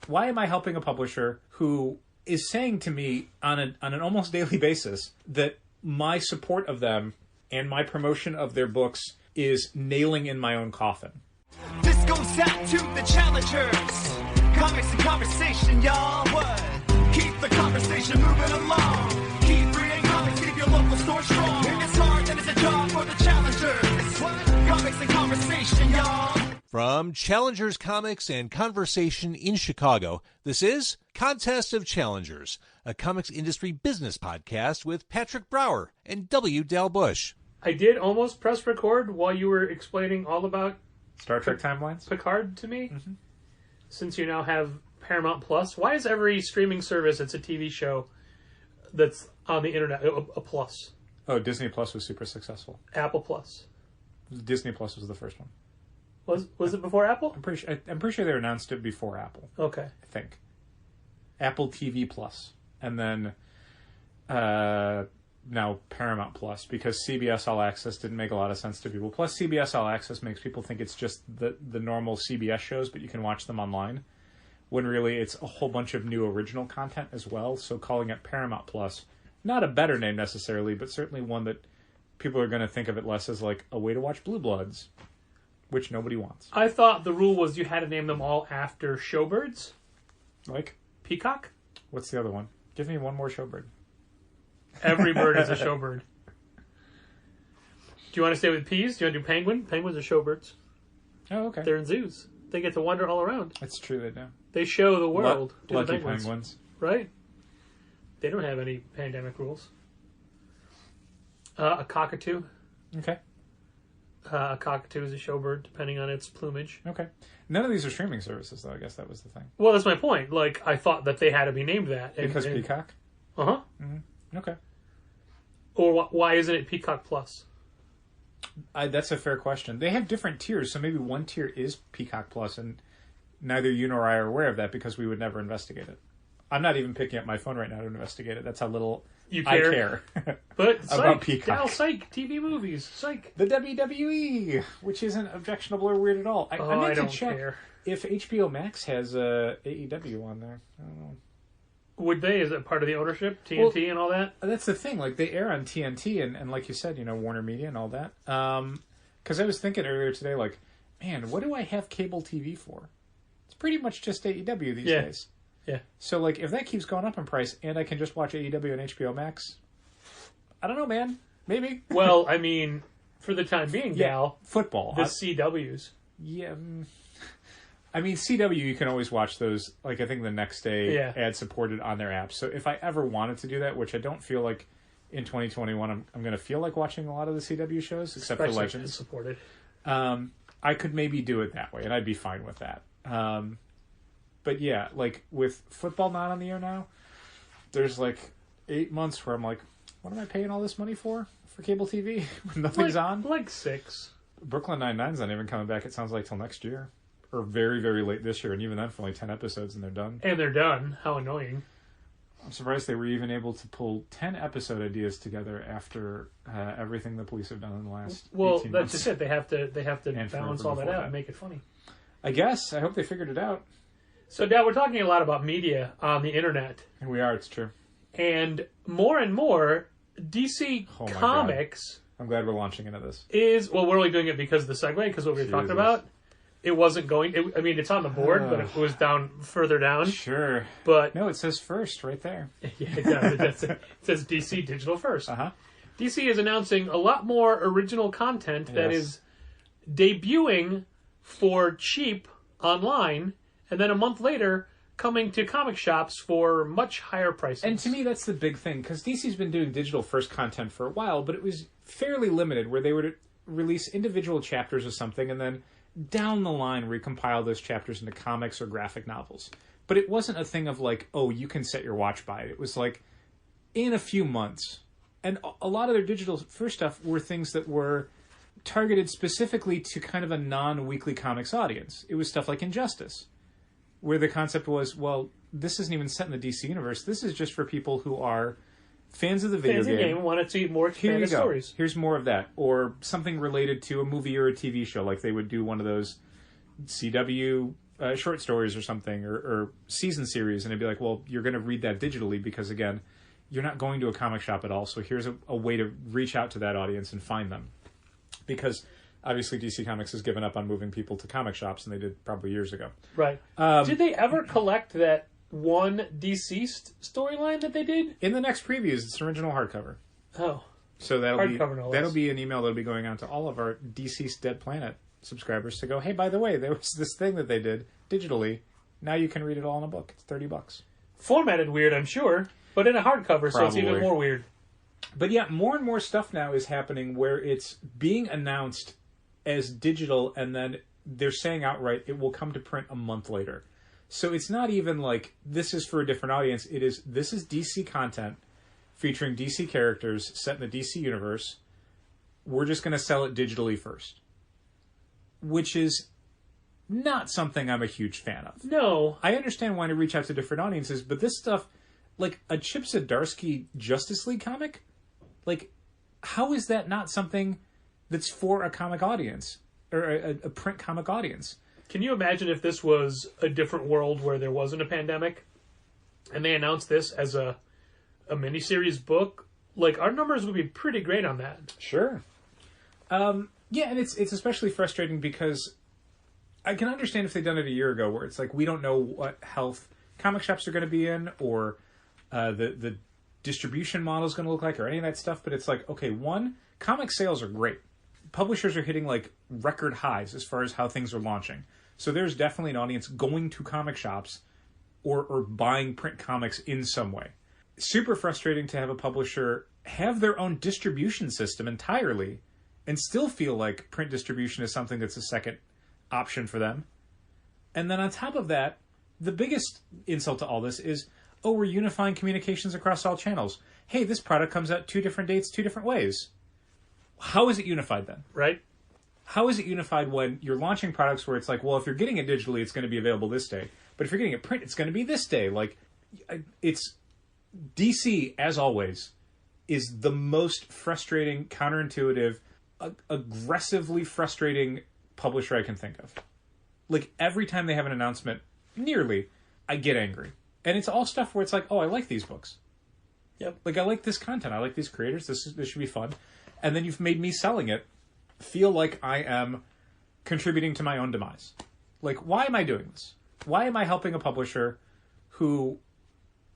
Why am I helping a publisher who is saying to me on an almost daily basis that my support of them and my promotion of their books is nailing in my own coffin? This goes out to the challengers. Comics and conversation, y'all. What? Keep the conversation moving along. Keep reading comics, keep your local store strong. If it's hard, then it's a job for the challengers. What? Comics and conversation, y'all. From Challengers Comics and Conversation in Chicago, this is Contest of Challengers, a comics industry business podcast with Patrick Brower and W. Dal Bush. I did almost press record while you were explaining all about Star Trek timelines? Picard to me. Mm-hmm. Since you now have Paramount Plus, why is every streaming service that's a TV show that's on the internet a plus? Oh, Disney Plus was super successful. Apple Plus. Disney Plus was the first one. Was it before Apple? I'm pretty sure they announced it before Apple. Okay. I think. Apple TV Plus. And then now Paramount Plus, because CBS All Access didn't make a lot of sense to people. Plus CBS All Access makes people think it's just the normal CBS shows, but you can watch them online. When really it's a whole bunch of new original content as well. So calling it Paramount Plus, not a better name necessarily, but certainly one that people are going to think of it less as like a way to watch Blue Bloods, which nobody wants. I thought the rule was you had to name them all after showbirds. Like? Peacock? What's the other one? Give me one more showbird. Every bird is a showbird. Do you want to stay with peas? Do you want to do penguin? Penguins are showbirds. Oh, okay. They're in zoos. They get to wander all around. That's true, they do. They show the world to lucky the penguins. penguins. Right? They don't have any pandemic rules. A cockatoo. Okay. A cockatoo is a showbird, depending on its plumage. Okay. None of these are streaming services, though. I guess that was the thing. Well, that's my point. Like, I thought that they had to be named that. Because Peacock? Uh-huh. Mm-hmm. Okay. Or why isn't it Peacock Plus? That's a fair question. They have different tiers, so maybe one tier is Peacock Plus, and neither you nor I are aware of that because we would never investigate it. I'm not even picking up my phone right now to investigate it. That's how little you care. I care but about Peacock. Psych, TV movies, psych. The WWE, which isn't objectionable or weird at all. I meant to check care. If HBO Max has AEW on there. I don't know. Would they? Is it part of the ownership? TNT and all that? That's the thing. Like, they air on TNT and like you said, Warner Media and all that. Because I was thinking earlier today, like, man, what do I have cable TV for? It's pretty much just AEW these days. Yeah. So, like, if that keeps going up in price and I can just watch AEW on HBO Max, I don't know, man. Maybe. Well, I mean, for the time being, Gal. Football. The CWs. Yeah. I mean, CW, you can always watch those, like, I think the next day ad-supported on their app. So if I ever wanted to do that, which I don't feel like in 2021 I'm going to feel like watching a lot of the CW shows, except for Legends. Supported. I could maybe do it that way, and I'd be fine with that. But yeah, like, with football not on the air now, there's, like, 8 months where I'm like, what am I paying all this money for cable TV when nothing's on? Like 6. Brooklyn Nine-Nine's not even coming back, it sounds like, till next year. Or very, very late this year, and even then for only 10 episodes, and they're done. And they're done. How annoying. I'm surprised they were even able to pull 10 episode ideas together after everything the police have done in the last 18 months. Well, that's just it. They have to balance all that out and make it funny. I guess. I hope they figured it out. So, Dad, we're talking a lot about media on the internet. And we are, it's true. And more, DC Comics... I'm glad we're launching into this. We're only doing it because of the segue, because what we were talking about. It wasn't going... it's on the board, but it was further down. Sure. But no, it says first right there. Yeah, it does. It says DC Digital First. Uh-huh. DC is announcing a lot more original content that is debuting for cheap online, and then a month later coming to comic shops for much higher prices. And to me, that's the big thing, because DC's been doing digital first content for a while, but it was fairly limited, where they would release individual chapters of something, and then down the line recompile those chapters into comics or graphic novels. But it wasn't a thing of like, oh, you can set your watch by it. It was like, in a few months. And a lot of their digital first stuff were things that were targeted specifically to kind of a non-weekly comics audience. It was stuff like Injustice, where the concept was, well, this isn't even set in the DC universe. This is just for people who are fans of the video game and want to see more expanded stories. Here's more of that. Or something related to a movie or a TV show. Like they would do one of those CW short stories or something, or season series, and it'd be like, well, you're going to read that digitally because, again, you're not going to a comic shop at all, so here's a way to reach out to that audience and find them. Because obviously DC Comics has given up on moving people to comic shops, and they did probably years ago. Right. Did they ever collect that one deceased storyline that they did? In the next previews, it's an original hardcover. Oh. So that'll be an email that'll be going out to all of our Deceased Dead Planet subscribers to go, hey, by the way, there was this thing that they did digitally. Now you can read it all in a book. It's $30. Formatted weird, I'm sure, but in a hardcover, so it's even more weird. But yeah, more and more stuff now is happening where it's being announced as digital, and then they're saying outright it will come to print a month later. So it's not even like this is for a different audience. This is DC content featuring DC characters set in the DC universe. We're just going to sell it digitally first. Which is not something I'm a huge fan of. No. I understand wanting to reach out to different audiences, but this stuff, like a Chip Zdarsky Justice League comic, like, how is that not something that's for a comic audience, or a print comic audience? Can you imagine if this was a different world where there wasn't a pandemic, and they announced this as a miniseries book? Like, our numbers would be pretty great on that. Sure. Yeah, and it's especially frustrating because I can understand if they'd done it a year ago, where it's like we don't know what health comic shops are going to be in, or the distribution model is going to look like, or any of that stuff. But it's like, okay, one, comic sales are great. Publishers are hitting like record highs as far as how things are launching. So there's definitely an audience going to comic shops or buying print comics in some way. Super frustrating to have a publisher have their own distribution system entirely and still feel like print distribution is something that's a second option for them. And then on top of that, the biggest insult to all this is, oh, we're unifying communications across all channels. Hey, this product comes out 2 different dates, 2 different ways. How is it unified then? Right. How is it unified when you're launching products where it's like, well, if you're getting it digitally, it's going to be available this day. But if you're getting it print, it's going to be this day. Like, it's DC, as always, is the most frustrating, counterintuitive, aggressively frustrating publisher I can think of. Like, every time they have an announcement, nearly, I get angry. And it's all stuff where it's like, oh, I like these books. Yep. Like, I like this content. I like these creators. This should be fun. And then you've made me selling it feel like I am contributing to my own demise. Like, why am I doing this? Why am I helping a publisher who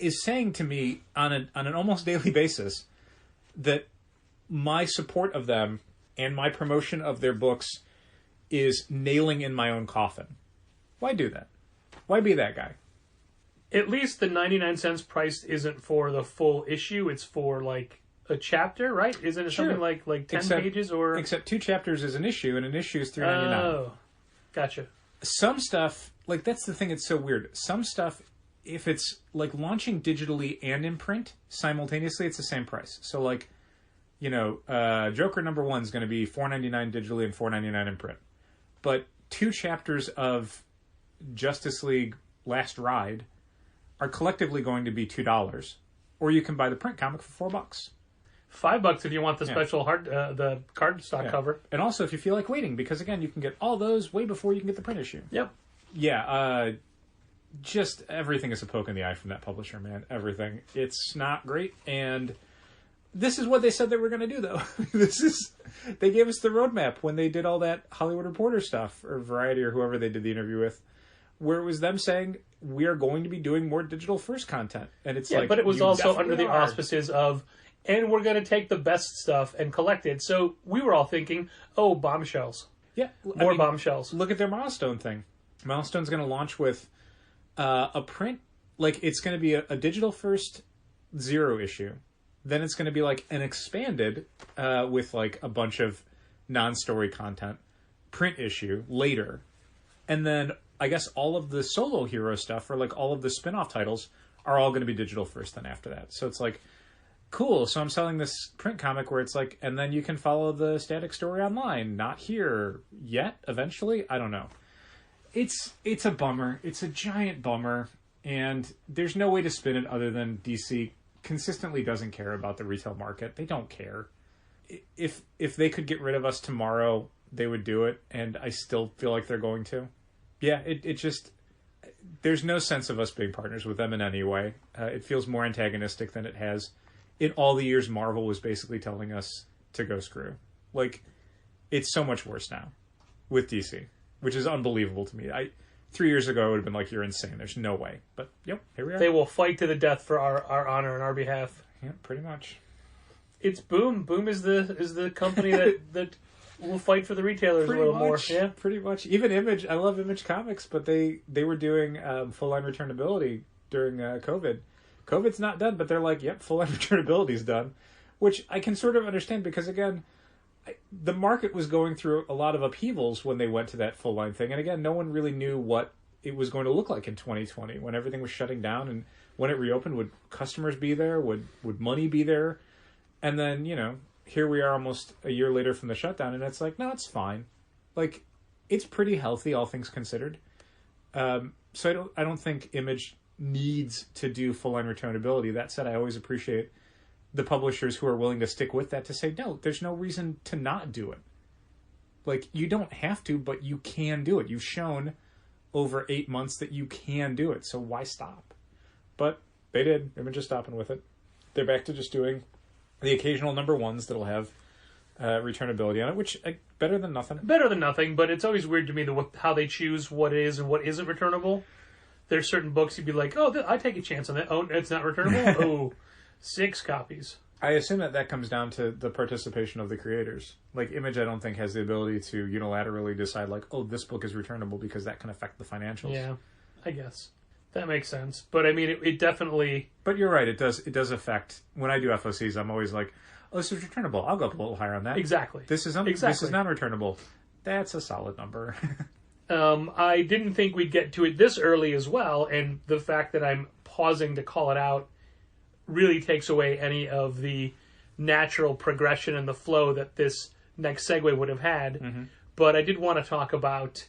is saying to me on an almost daily basis that my support of them and my promotion of their books is nailing in my own coffin? Why do that? Why be that guy? At least the 99 cents price isn't for the full issue. It's for, like, a chapter, right? Isn't it something like 10 pages? Or Except 2 chapters is an issue, and an issue is $3.99. Oh, gotcha. Some stuff, like, that's the thing that's so weird. Some stuff, if it's, like, launching digitally and in print simultaneously, it's the same price. So, like, you know, Joker #1 is going to be $4.99 digitally and $4.99 in print. But 2 chapters of Justice League Last Ride are collectively going to be $2. Or you can buy the print comic for $4. $5 if you want the special the cardstock cover. And also if you feel like waiting, because again, you can get all those way before you can get the print issue. Yep. Yeah, just everything is a poke in the eye from that publisher, man. Everything. It's not great, and this is what they said they were going to do, though. They gave us the roadmap when they did all that Hollywood Reporter stuff, or Variety, or whoever they did the interview with, where it was them saying, we are going to be doing more digital first content. And it's like, but it was also under the are. auspices of, and we're going to take the best stuff and collect it. So we were all thinking, oh, bombshells. Yeah. More bombshells. Look at their Milestone thing. Milestone's going to launch with a print, like it's going to be a digital first 0 issue. Then it's going to be like an expanded with like a bunch of non-story content print issue later. And then I guess all of the solo hero stuff, or like all of the spin-off titles, are all going to be digital first then after that. So it's like, cool, so I'm selling this print comic where it's like, and then you can follow the static story online. Not here yet, eventually? I don't know. It's a bummer. It's a giant bummer. And there's no way to spin it other than DC consistently doesn't care about the retail market. They don't care. If they could get rid of us tomorrow, they would do it, and I still feel like they're going to. Yeah, it just... There's no sense of us being partners with them in any way. It feels more antagonistic than it has in all the years Marvel was basically telling us to go screw. Like, it's so much worse now with DC, which is unbelievable to me. 3 years ago, I would have been like, you're insane. There's no way. But, yep, here we are. They will fight to the death for our honor and our behalf. Yeah, pretty much. It's Boom. Boom is the company that will fight for the retailers Pretty a little much, more. Yeah, pretty much. Even Image, I love Image Comics, but they were doing full-line returnability during COVID. COVID's not done, but they're like, yep, full-line returnability's done, which I can sort of understand because, again, the market was going through a lot of upheavals when they went to that full-line thing. And again, no one really knew what it was going to look like in 2020 when everything was shutting down. And when it reopened, would customers be there? Would money be there? And then, here we are almost a year later from the shutdown, and it's like, no, it's fine. Like, it's pretty healthy, all things considered. So I don't think Image needs to do full-line returnability. That said, I always appreciate the publishers who are willing to stick with that to say, no, there's no reason to not do it. Like, you don't have to, but you can do it. You've shown over 8 months that you can do it, so why stop? But they did. Image is stopping with it. They're back to just doing the occasional number ones that'll have returnability on it, which better than nothing. Better than nothing, but it's always weird to me how they choose what is and what isn't returnable. There's certain books you'd be like, oh, I take a chance on that. Oh, it's not returnable? Oh, 6 copies. I assume that comes down to the participation of the creators. Like, Image, I don't think, has the ability to unilaterally decide, like, oh, this book is returnable because that can affect the financials. Yeah, I guess. That makes sense. But, I mean, it definitely... But you're right, it does affect... When I do FOCs, I'm always like, oh, this is returnable. I'll go up a little higher on that. Exactly. This is non-returnable. That's a solid number. I didn't think we'd get to it this early as well, and the fact that I'm pausing to call it out really takes away any of the natural progression and the flow that this next segue would have had. Mm-hmm. But I did want to talk about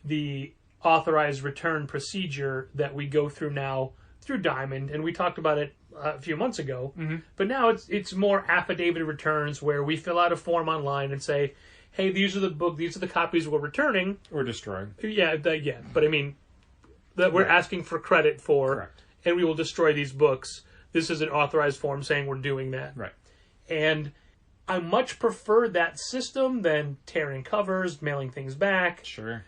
the authorized return procedure that we go through now through Diamond, and we talked about it a few months ago. Mm-hmm. But now it's more affidavit returns where we fill out a form online and say, hey, these are the copies we're returning or destroying. Yeah, but I mean that we're asking for credit for. Correct. And we will destroy these books. This is an authorized form saying we're doing that. Right. And I much prefer that system than tearing covers, mailing things back. Sure.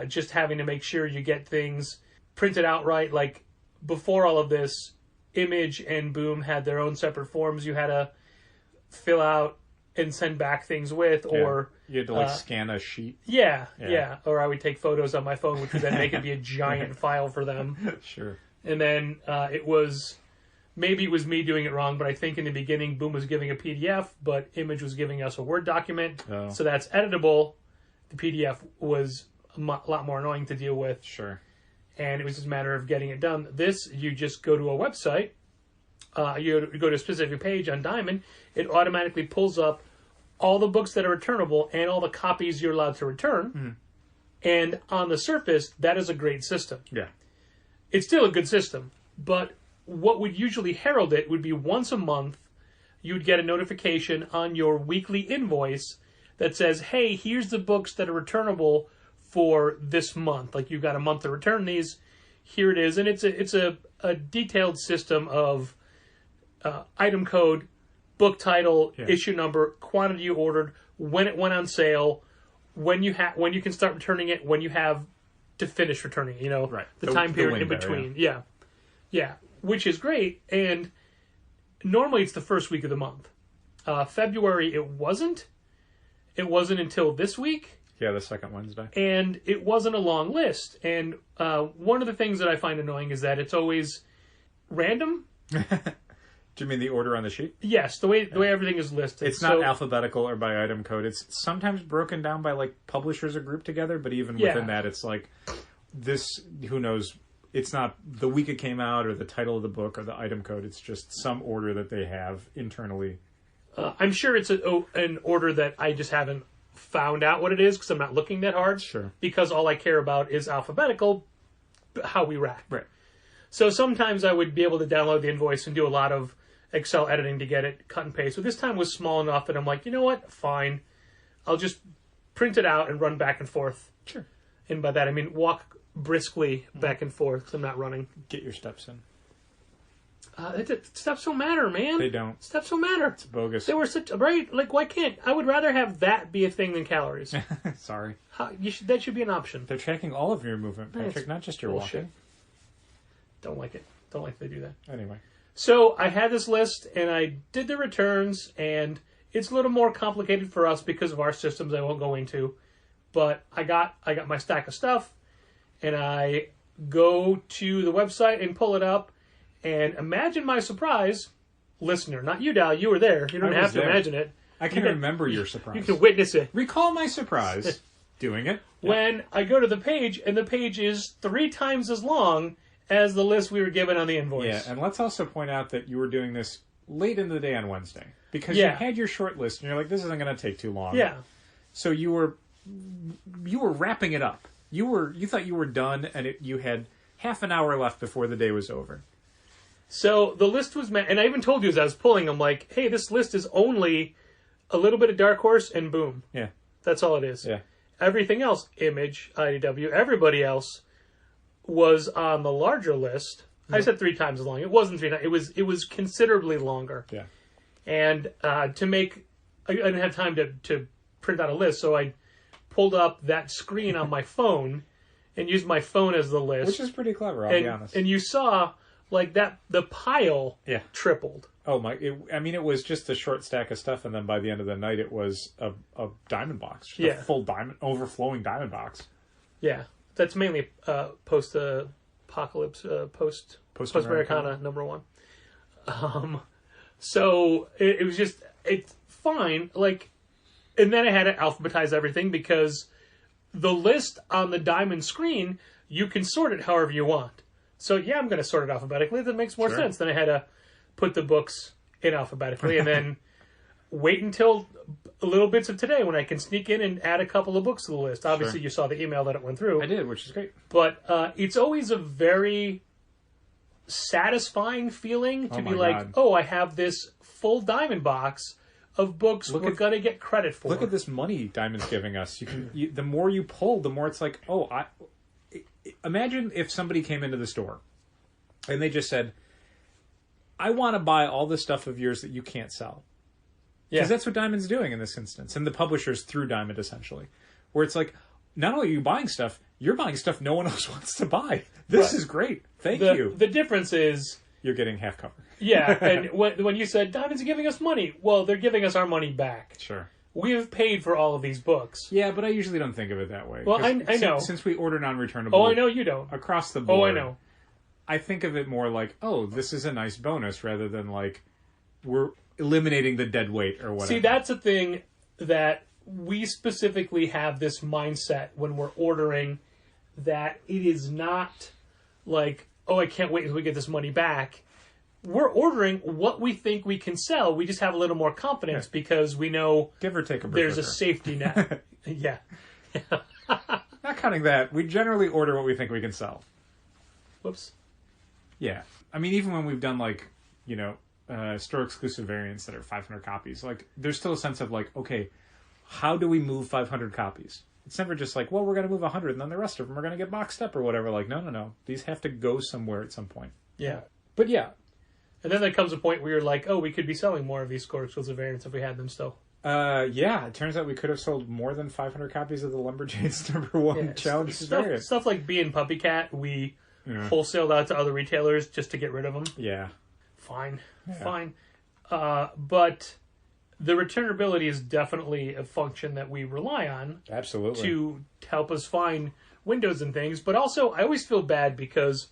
Just having to make sure you get things printed out right. Like, before all of this, Image and Boom had their own separate forms you had to fill out and send back things with, or... You had to, scan a sheet. Yeah. Or I would take photos on my phone, which would then make it be a giant file for them. Sure. And then maybe it was me doing it wrong, but I think in the beginning, Boom was giving a PDF, but Image was giving us a Word document. Oh. So that's editable. The PDF was a lot more annoying to deal with. Sure. And it was just a matter of getting it done. This, you just go to a website. You go to a specific page on Diamond. It automatically pulls up all the books that are returnable and all the copies you're allowed to return. Mm-hmm. And on the surface, that is a great system. Yeah. It's still a good system, but what would usually herald it would be once a month, you'd get a notification on your weekly invoice that says, hey, here's the books that are returnable for this month. Like, you've got a month to return these. Here it is. And it's a detailed system of item code, book title, issue number, quantity you ordered, when it went on sale, when you can start returning it, when you have to finish returning it, right. the time period in between. Yeah. Which is great. And normally it's the first week of the month. February, it wasn't. It wasn't until this week. Yeah, the second Wednesday. And it wasn't a long list. And one of the things that I find annoying is that it's always random. Do you mean the order on the sheet? Yes, the way everything is listed. It's not alphabetical or by item code. It's sometimes broken down by, like, publishers are grouped together, but even within that, it's like, this, who knows, it's not the week it came out or the title of the book or the item code. It's just some order that they have internally. I'm sure it's an order that I just haven't found out what it is because I'm not looking that hard. Sure. Because all I care about is alphabetical, how we rack. Right. So sometimes I would be able to download the invoice and do a lot of Excel editing to get it cut and paste. But this time was small enough that I'm like, you know what? Fine. I'll just print it out and run back and forth. Sure. And by that I mean walk briskly back and forth because I'm not running. Get your steps in. Steps don't matter, man. They don't. Steps don't matter. It's bogus. They were such right. Like, why can't I would rather have that be a thing than calories? Sorry. That should be an option. They're tracking all of your movement, Patrick, not just your bullshit. walking. Don't like it. Don't like they do that. Anyway. So I had this list, and I did the returns, and it's a little more complicated for us because of our systems I won't go into. But I got my stack of stuff, and I go to the website and pull it up, and imagine my surprise, listener, not you, Dal, you were there. You don't have to imagine it. I can remember your surprise. You can witness it. Recall my surprise doing it. When I go to the page, and the page is 3 times as long as the list we were given on the invoice. Yeah, and let's also point out that you were doing this late in the day on Wednesday. Because you had your short list, and you're like, this isn't going to take too long. Yeah. So you were wrapping it up. You thought you were done, and you had half an hour left before the day was over. So the list was and I even told you as I was pulling, I'm like, hey, this list is only a little bit of Dark Horse and boom. Yeah. That's all it is. Yeah. Everything else, Image, IDW, everybody else was on the larger list. I said 3 times as long. It wasn't 3 times. It was considerably longer. Yeah. And to make, I didn't have time to print out a list, so I pulled up that screen on my phone and used my phone as the list. Which is pretty clever, I'll be honest. And you saw, like, that the pile tripled. Oh, my. It was just a short stack of stuff, and then by the end of the night, it was a diamond box. Just a full diamond, overflowing diamond box. Yeah. That's mainly post-apocalypse, post-Americana #1. So it was just, it's fine. Like, and then I had to alphabetize everything because the list on the diamond screen, you can sort it however you want. So yeah, I'm going to sort it alphabetically. That makes more sense. Then I had to put the books in alphabetically and then wait until little bits of today when I can sneak in and add a couple of books to the list. Obviously, you saw the email that it went through. I did, which is great. But it's always a very satisfying feeling to be like, God. Oh, I have this full diamond box of books we're going to get credit for. Look at this money Diamond's giving us. The more you pull, the more it's like, oh, imagine if somebody came into the store and they just said, I want to buy all the stuff of yours that you can't sell. Because that's what Diamond's doing in this instance. And the publishers through Diamond, essentially. Where it's like, not only are you buying stuff, you're buying stuff no one else wants to buy. This is great. Thank you. The difference is... You're getting half cover. Yeah, and when you said, Diamond's giving us money, well, they're giving us our money back. Sure. We have paid for all of these books. Yeah, but I usually don't think of it that way. Well, I know. Since we order non-returnable... Oh, I know you don't. Across the board. Oh, I know. I think of it more like, oh, this is a nice bonus, rather than like, we're eliminating the dead weight or whatever. See, that's a thing that we specifically have this mindset when we're ordering, that it is not like, oh, I can't wait until we get this money back. We're ordering what we think we can sell. We just have a little more confidence because we know give or take there's a safety net. Yeah. Not counting that. We generally order what we think we can sell. Whoops. Yeah. I mean, even when we've done like, store exclusive variants that are 500 copies, like there's still a sense of like, okay, how do we move 500 copies? It's never just like, well, we're going to move 100 and then the rest of them are going to get boxed up or whatever. Like, no. These have to go somewhere at some point. Yeah. But yeah. And then there comes a point where you're like, oh, we could be selling more of these store exclusive variants if we had them still. Yeah. It turns out we could have sold more than 500 copies of the Lumberjanes #1 challenge variant. Stuff like Bee and Puppy Cat, we wholesaled out to other retailers just to get rid of them. Yeah. Fine. But the returnability is definitely a function that we rely on. Absolutely. To help us find windows and things. But also, I always feel bad because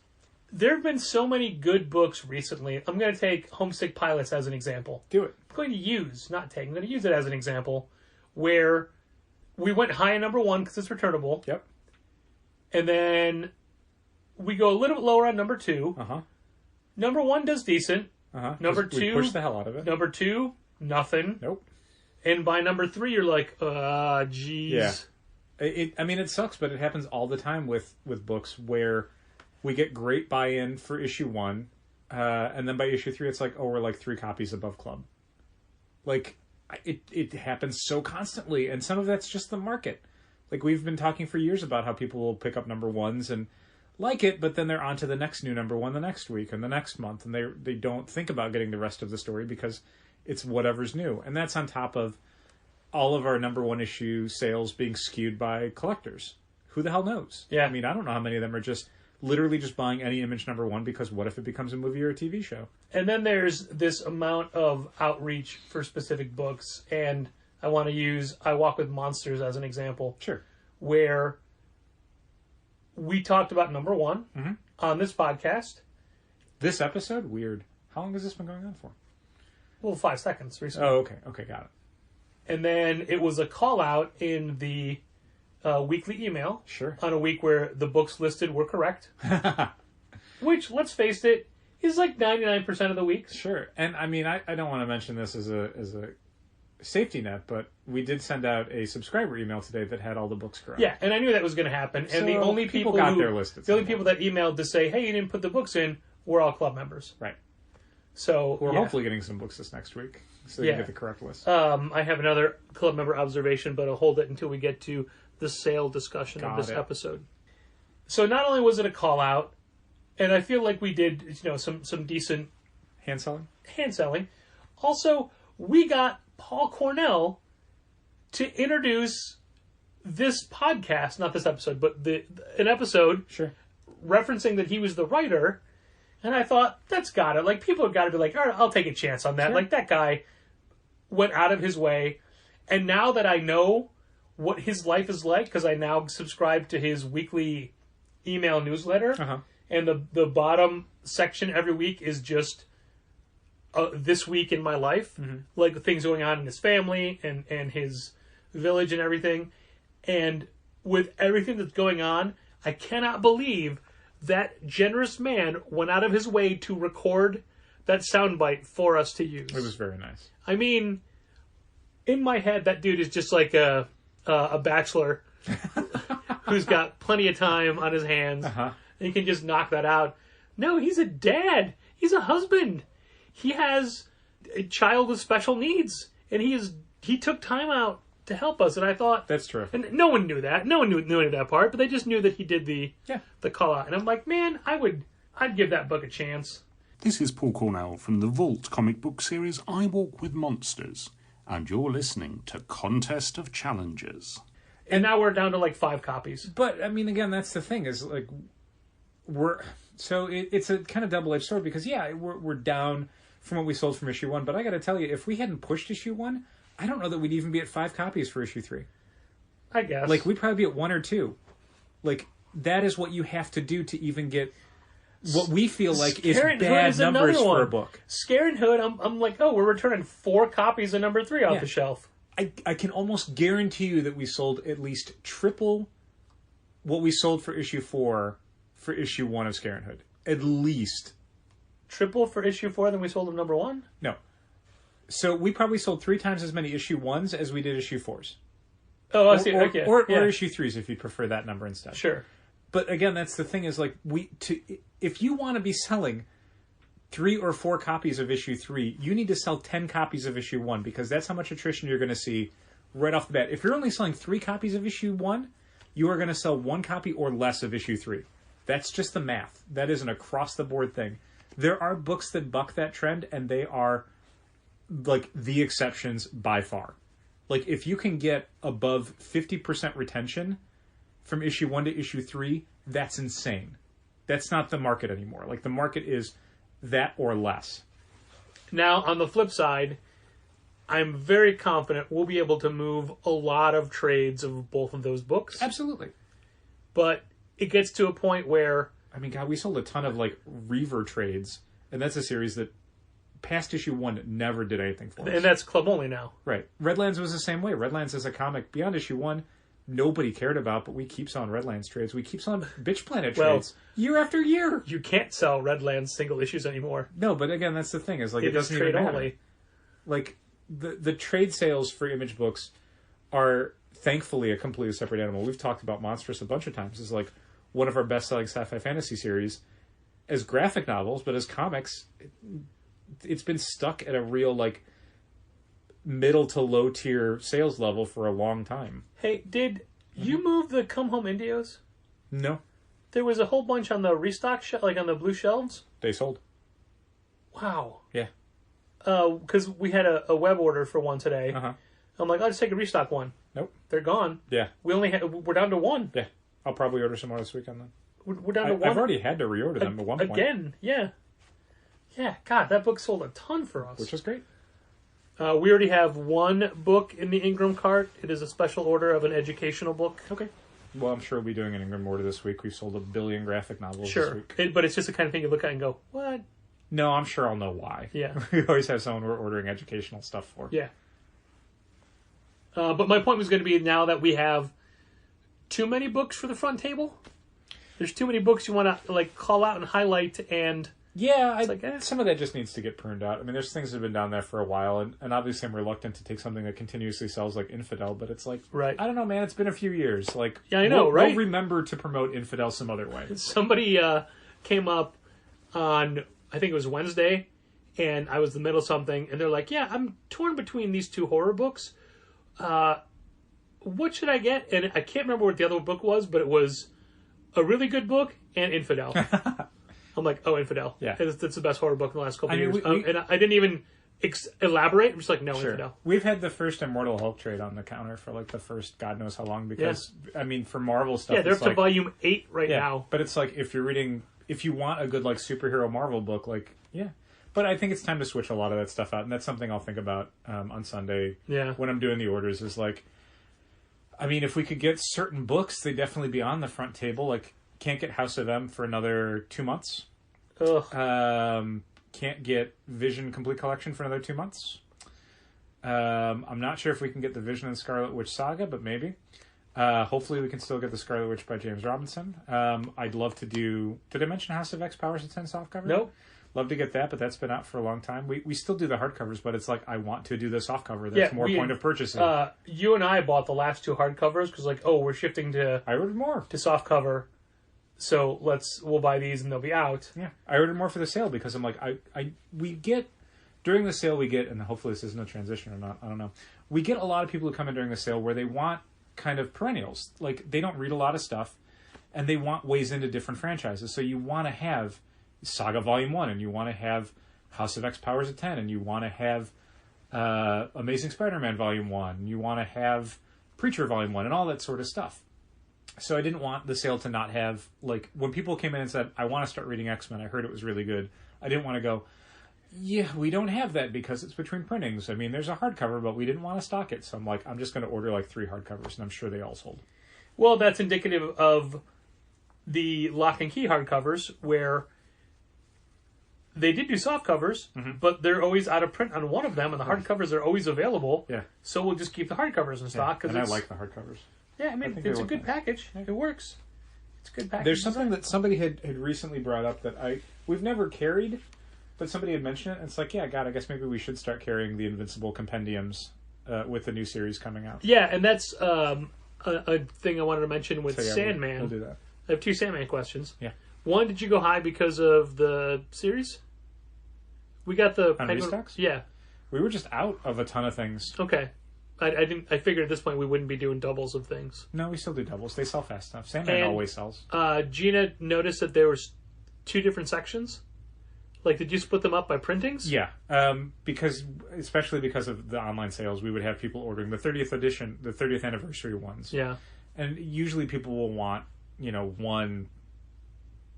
there have been so many good books recently. I'm going to take Homesick Pilots as an example. Do it. I'm going to use it as an example where we went high in #1 because it's returnable. Yep. And then we go a little bit lower on #2. Uh-huh. #1 does decent. Uh-huh. #2... We push the hell out of it. #2, nothing. Nope. And by #3, you're like, geez. Yeah. It sucks, but it happens all the time with books where we get great buy-in for issue 1, and then by issue 3, it's like, oh, we're like 3 copies above club. Like, it happens so constantly, and some of that's just the market. Like, we've been talking for years about how people will pick up number ones and like it, but then they're on to the next new number one the next week and the next month, and they don't think about getting the rest of the story because it's whatever's new. And that's on top of all of our number one issue sales being skewed by collectors. Who the hell knows? Yeah. I mean, I don't know how many of them are just literally just buying any Image number one because what if it becomes a movie or a TV show? And then there's this amount of outreach for specific books, and I want to use I Walk with Monsters as an example. Sure. Where we talked about number one on this podcast. This episode? Weird. How long has this been going on for? Well, 5 seconds recently. Oh, okay. Okay, got it. And then it was a call out in the weekly email. Sure. On a week where the books listed were correct. Which, let's face it, is like 99% of the weeks. Sure. And I mean, I don't want to mention this as a safety net, but we did send out a subscriber email today that had all the books correct. Yeah, and I knew that was going to happen. So and the only people got their list. The only people that emailed to say, hey, you didn't put the books in, were all club members. Right. So we're hopefully getting some books this next week, so you get the correct list. I have another club member observation, but I'll hold it until we get to the sale discussion of this episode. So not only was it a call out, and I feel like we did, some decent hand selling. Also, we got Paul Cornell to introduce this podcast, not this episode, but an episode referencing that he was the writer. And I thought, that's got it. Like, people have got to be like, all right, I'll take a chance on that. Sure. Like, that guy went out of his way. And now that I know what his life is like, because I now subscribe to his weekly email newsletter, and the bottom section every week is just this week in my life, like things going on in his family and his village and everything. And with everything that's going on, I cannot believe that generous man went out of his way to record that soundbite for us to use. It was very nice. I mean, in my head, that dude is just like a bachelor who's got plenty of time on his hands. And he can just knock that out. No, he's a dad. He's a husband. He has a child with special needs. And he took time out to help us, and I thought that's true. And no one knew that. No one knew any of that part, but they just knew that he did the call out. And I'm like, man, I'd give that book a chance. This is Paul Cornell from the Vault comic book series I Walk with Monsters, and you're listening to Contest of Challengers. And now we're down to like 5 copies. But I mean, again, that's the thing is like it's a kind of double-edged sword because we're down from what we sold from issue 1, but I got to tell you, if we hadn't pushed issue 1. I don't know that we'd even be at 5 copies for issue 3. I guess. Like, we'd probably be at 1 or 2. Like, that is what you have to do to even get what we feel like is bad numbers for a book. Scaring Hood, I'm like, we're returning 4 copies of number 3 off the shelf. I can almost guarantee you that we sold at least triple what we sold for issue 4 for issue 1 of Scaring Hood. At least. Triple for issue 4 than we sold of number 1? No. So we probably sold 3 times as many issue 1s as we did issue 4s. Oh, I see. Or issue 3s if you prefer that number instead. Sure. But again, that's the thing is like if you want to be selling 3 or 4 copies of issue 3, you need to sell 10 copies of issue 1 because that's how much attrition you're going to see right off the bat. If you're only selling 3 copies of issue 1, you are going to sell 1 copy or less of issue 3. That's just the math. That is an across the board thing. There are books that buck that trend, and they are like the exceptions by far. Like if you can get above 50% retention from issue 1 to issue 3, that's insane. That's not the market anymore. Like the market is that or less. Now, on the flip side, I'm very confident we'll be able to move a lot of trades of both of those books. Absolutely. But it gets to a point where... I mean, God, we sold a ton of like Reaver trades, and that's a series that past issue 1 never did anything for us. And that's club only now. Right. Redlands was the same way. Redlands is a comic beyond issue 1 nobody cared about, but we keep selling Redlands trades. We keep selling Bitch Planet trades year after year. You can't sell Redlands single issues anymore. No, but again, that's the thing. Is like it doesn't trade even matter. only. Like the trade sales for Image books are thankfully a completely separate animal. We've talked about Monstrous a bunch of times. It's like one of our best-selling sci-fi fantasy series as graphic novels, but as comics, it's been stuck at a real like middle to low tier sales level for a long time. Hey, did You moved the Come Home Indios? No, There was a whole bunch on the restock, like on the blue shelves. they sold. Wow. Yeah. Because we had a web order for one today. Uh-huh. I'm like, I'll just take a restock one. Nope. They're gone. Yeah. We're down to one. Yeah. I'll probably order some more this weekend then. We're down to one. I've already had to reorder them at one point. Again, yeah. Yeah, God, that book sold a ton for us. Which is great. We already have one book in the Ingram cart. It is a special order of an educational book. Okay. Well, I'm sure we'll be doing an Ingram order this week. We've sold 1 billion graphic novels this Sure. week. But it's just the kind of thing you look at and go, what? No, I'm sure I'll know why. Yeah. We always have someone we're ordering educational stuff for. Yeah. But my point was going to be now that we have too many books for the front table, there's too many books you want to like call out and highlight, and Yeah, like, some of that just needs to get pruned out. I mean, there's things that have been down there for a while, and obviously I'm reluctant to take something that continuously sells like Infidel, but it's like, Right. I don't know, man, it's been a few years. Like, Yeah, I know, we'll right? We'll remember to promote Infidel some other way. somebody came up on, I think it was Wednesday, and I was in the middle of something, and they're like, yeah, I'm torn between these two horror books. What should I get? And I can't remember what the other book was, but it was a really good book and Infidel. I'm like, oh, Infidel. Yeah. That's the best horror book in the last couple I mean, years. we- And I didn't even elaborate. I'm just like, no, Sure. Infidel. We've had the first Immortal Hulk trade on the counter for like the first God knows how long because, I mean, for Marvel stuff, Yeah, they're up it's to like, volume 8 right yeah, now. but it's like if you want a good like superhero Marvel book, like, yeah. But I think it's time to switch a lot of that stuff out, and that's something I'll think about on Sunday Yeah. when I'm doing the orders is like, I mean, if we could get certain books, they'd definitely be on the front table. Like, can't get House of M for another 2 months. Ugh. Can't get Vision Complete Collection for another 2 months. I'm not sure if we can get the Vision and Scarlet Witch saga, but maybe. Hopefully we can still get the Scarlet Witch by James Robinson. I'd love to do... Did I mention House of X Powers of 10 softcover? Nope. Love to get that, but that's been out for a long time. We still do the hardcovers, but it's like I want to do the softcover. That's more point of purchasing. You and I bought the last 2 hardcovers because, like, oh, we're shifting to I ordered more. softcover, so we'll buy these and they'll be out. Yeah, I ordered more for the sale because I'm like, we get, during the sale we get, and hopefully this isn't a transition or not, I don't know. We get a lot of people who come in during the sale where they want kind of perennials. Like, they don't read a lot of stuff, and they want ways into different franchises. So you want to have Saga Volume 1, and you want to have House of X Powers of 10, and you want to have Amazing Spider-Man Volume 1, and you want to have Preacher Volume 1, and all that sort of stuff. So I didn't want the sale to not have, like, when people came in and said, I want to start reading X-Men, I heard it was really good, I didn't want to go, yeah, we don't have that because it's between printings. I mean, there's a hardcover, but we didn't want to stock it. So I'm like, I'm just going to order like 3 hardcovers, and I'm sure they all sold. Well, that's indicative of the Lock and Key hardcovers, where they did do soft covers, but they're always out of print on one of them, and the hardcovers are always available. Yeah. So we'll just keep the hardcovers in stock. And I like the hardcovers. Yeah, I mean, think it's they a look good nice. package. It works. It's a good package. There's something that somebody had recently brought up that we've never carried, but somebody had mentioned it, and it's like, yeah, God, I guess maybe we should start carrying the Invincible compendiums with the new series coming out. Yeah, and that's a thing I wanted to mention with So, yeah, Sandman. We'll do that. I have 2 Sandman questions. Yeah. One, did you go high because of the series? We got the On restocks? Yeah. We were just out of a ton of things. Okay. I didn't. I figured at this point we wouldn't be doing doubles of things. No, we still do doubles. They sell fast enough. Sandman And, always sells. Gina noticed that there was 2 different sections. Like, did you split them up by printings? Yeah, especially because of the online sales, we would have people ordering the 30th edition, the 30th anniversary ones. Yeah. And usually people will want, one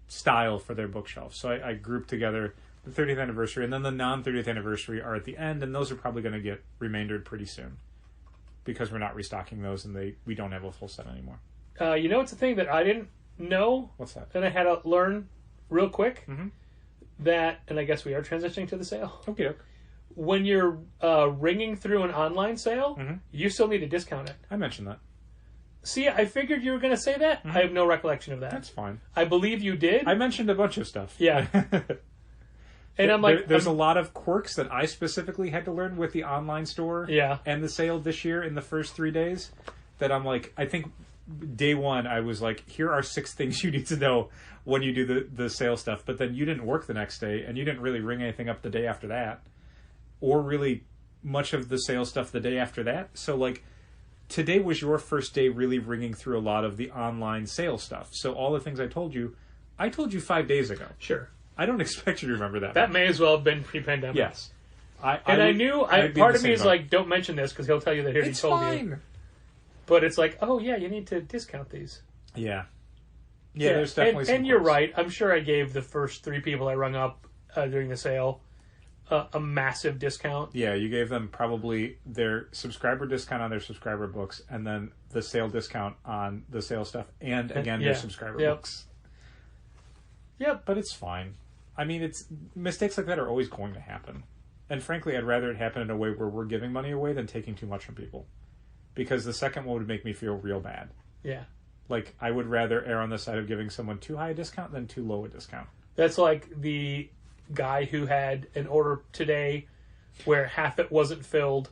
style for their bookshelf. So I grouped together the 30th anniversary, and then the non-30th anniversary are at the end, and those are probably going to get remaindered pretty soon because we're not restocking those, and we don't have a full set anymore. It's a thing that I didn't know. What's that? And I had to learn real quick. Mhm. That, and I guess we are transitioning to the sale. Okay. When you're ringing through an online sale, you still need to discount it. I mentioned that. See, I figured you were going to say that. I have no recollection of that. That's fine. I believe you did. I mentioned a bunch of stuff. Yeah. And I'm like, there's a lot of quirks that I specifically had to learn with the online store Yeah. and the sale this year in the first 3 days that I'm like, I think day one I was like, here are 6 things you need to know when you do the sale stuff. But then you didn't work the next day, and you didn't really ring anything up the day after that, or really much of the sale stuff the day after that. So like, today was your first day really ringing through a lot of the online sales stuff. So all the things I told you 5 days ago. Sure. I don't expect you to remember that. That may as well have been pre-pandemic. Yes. Part of me is like, don't mention this because he'll tell you that he told you. But it's like, oh yeah, you need to discount these. Yeah. Yeah, there's definitely some and you're right. I'm sure I gave the first 3 people I rung up during the sale a massive discount. Yeah, you gave them probably their subscriber discount on their subscriber books, and then the sale discount on the sale stuff, and again their subscriber books. Yep. But it's fine. I mean, mistakes like that are always going to happen. And frankly, I'd rather it happen in a way where we're giving money away than taking too much from people. Because the second one would make me feel real bad. Yeah. Like, I would rather err on the side of giving someone too high a discount than too low a discount. That's like the guy who had an order today where half it wasn't filled,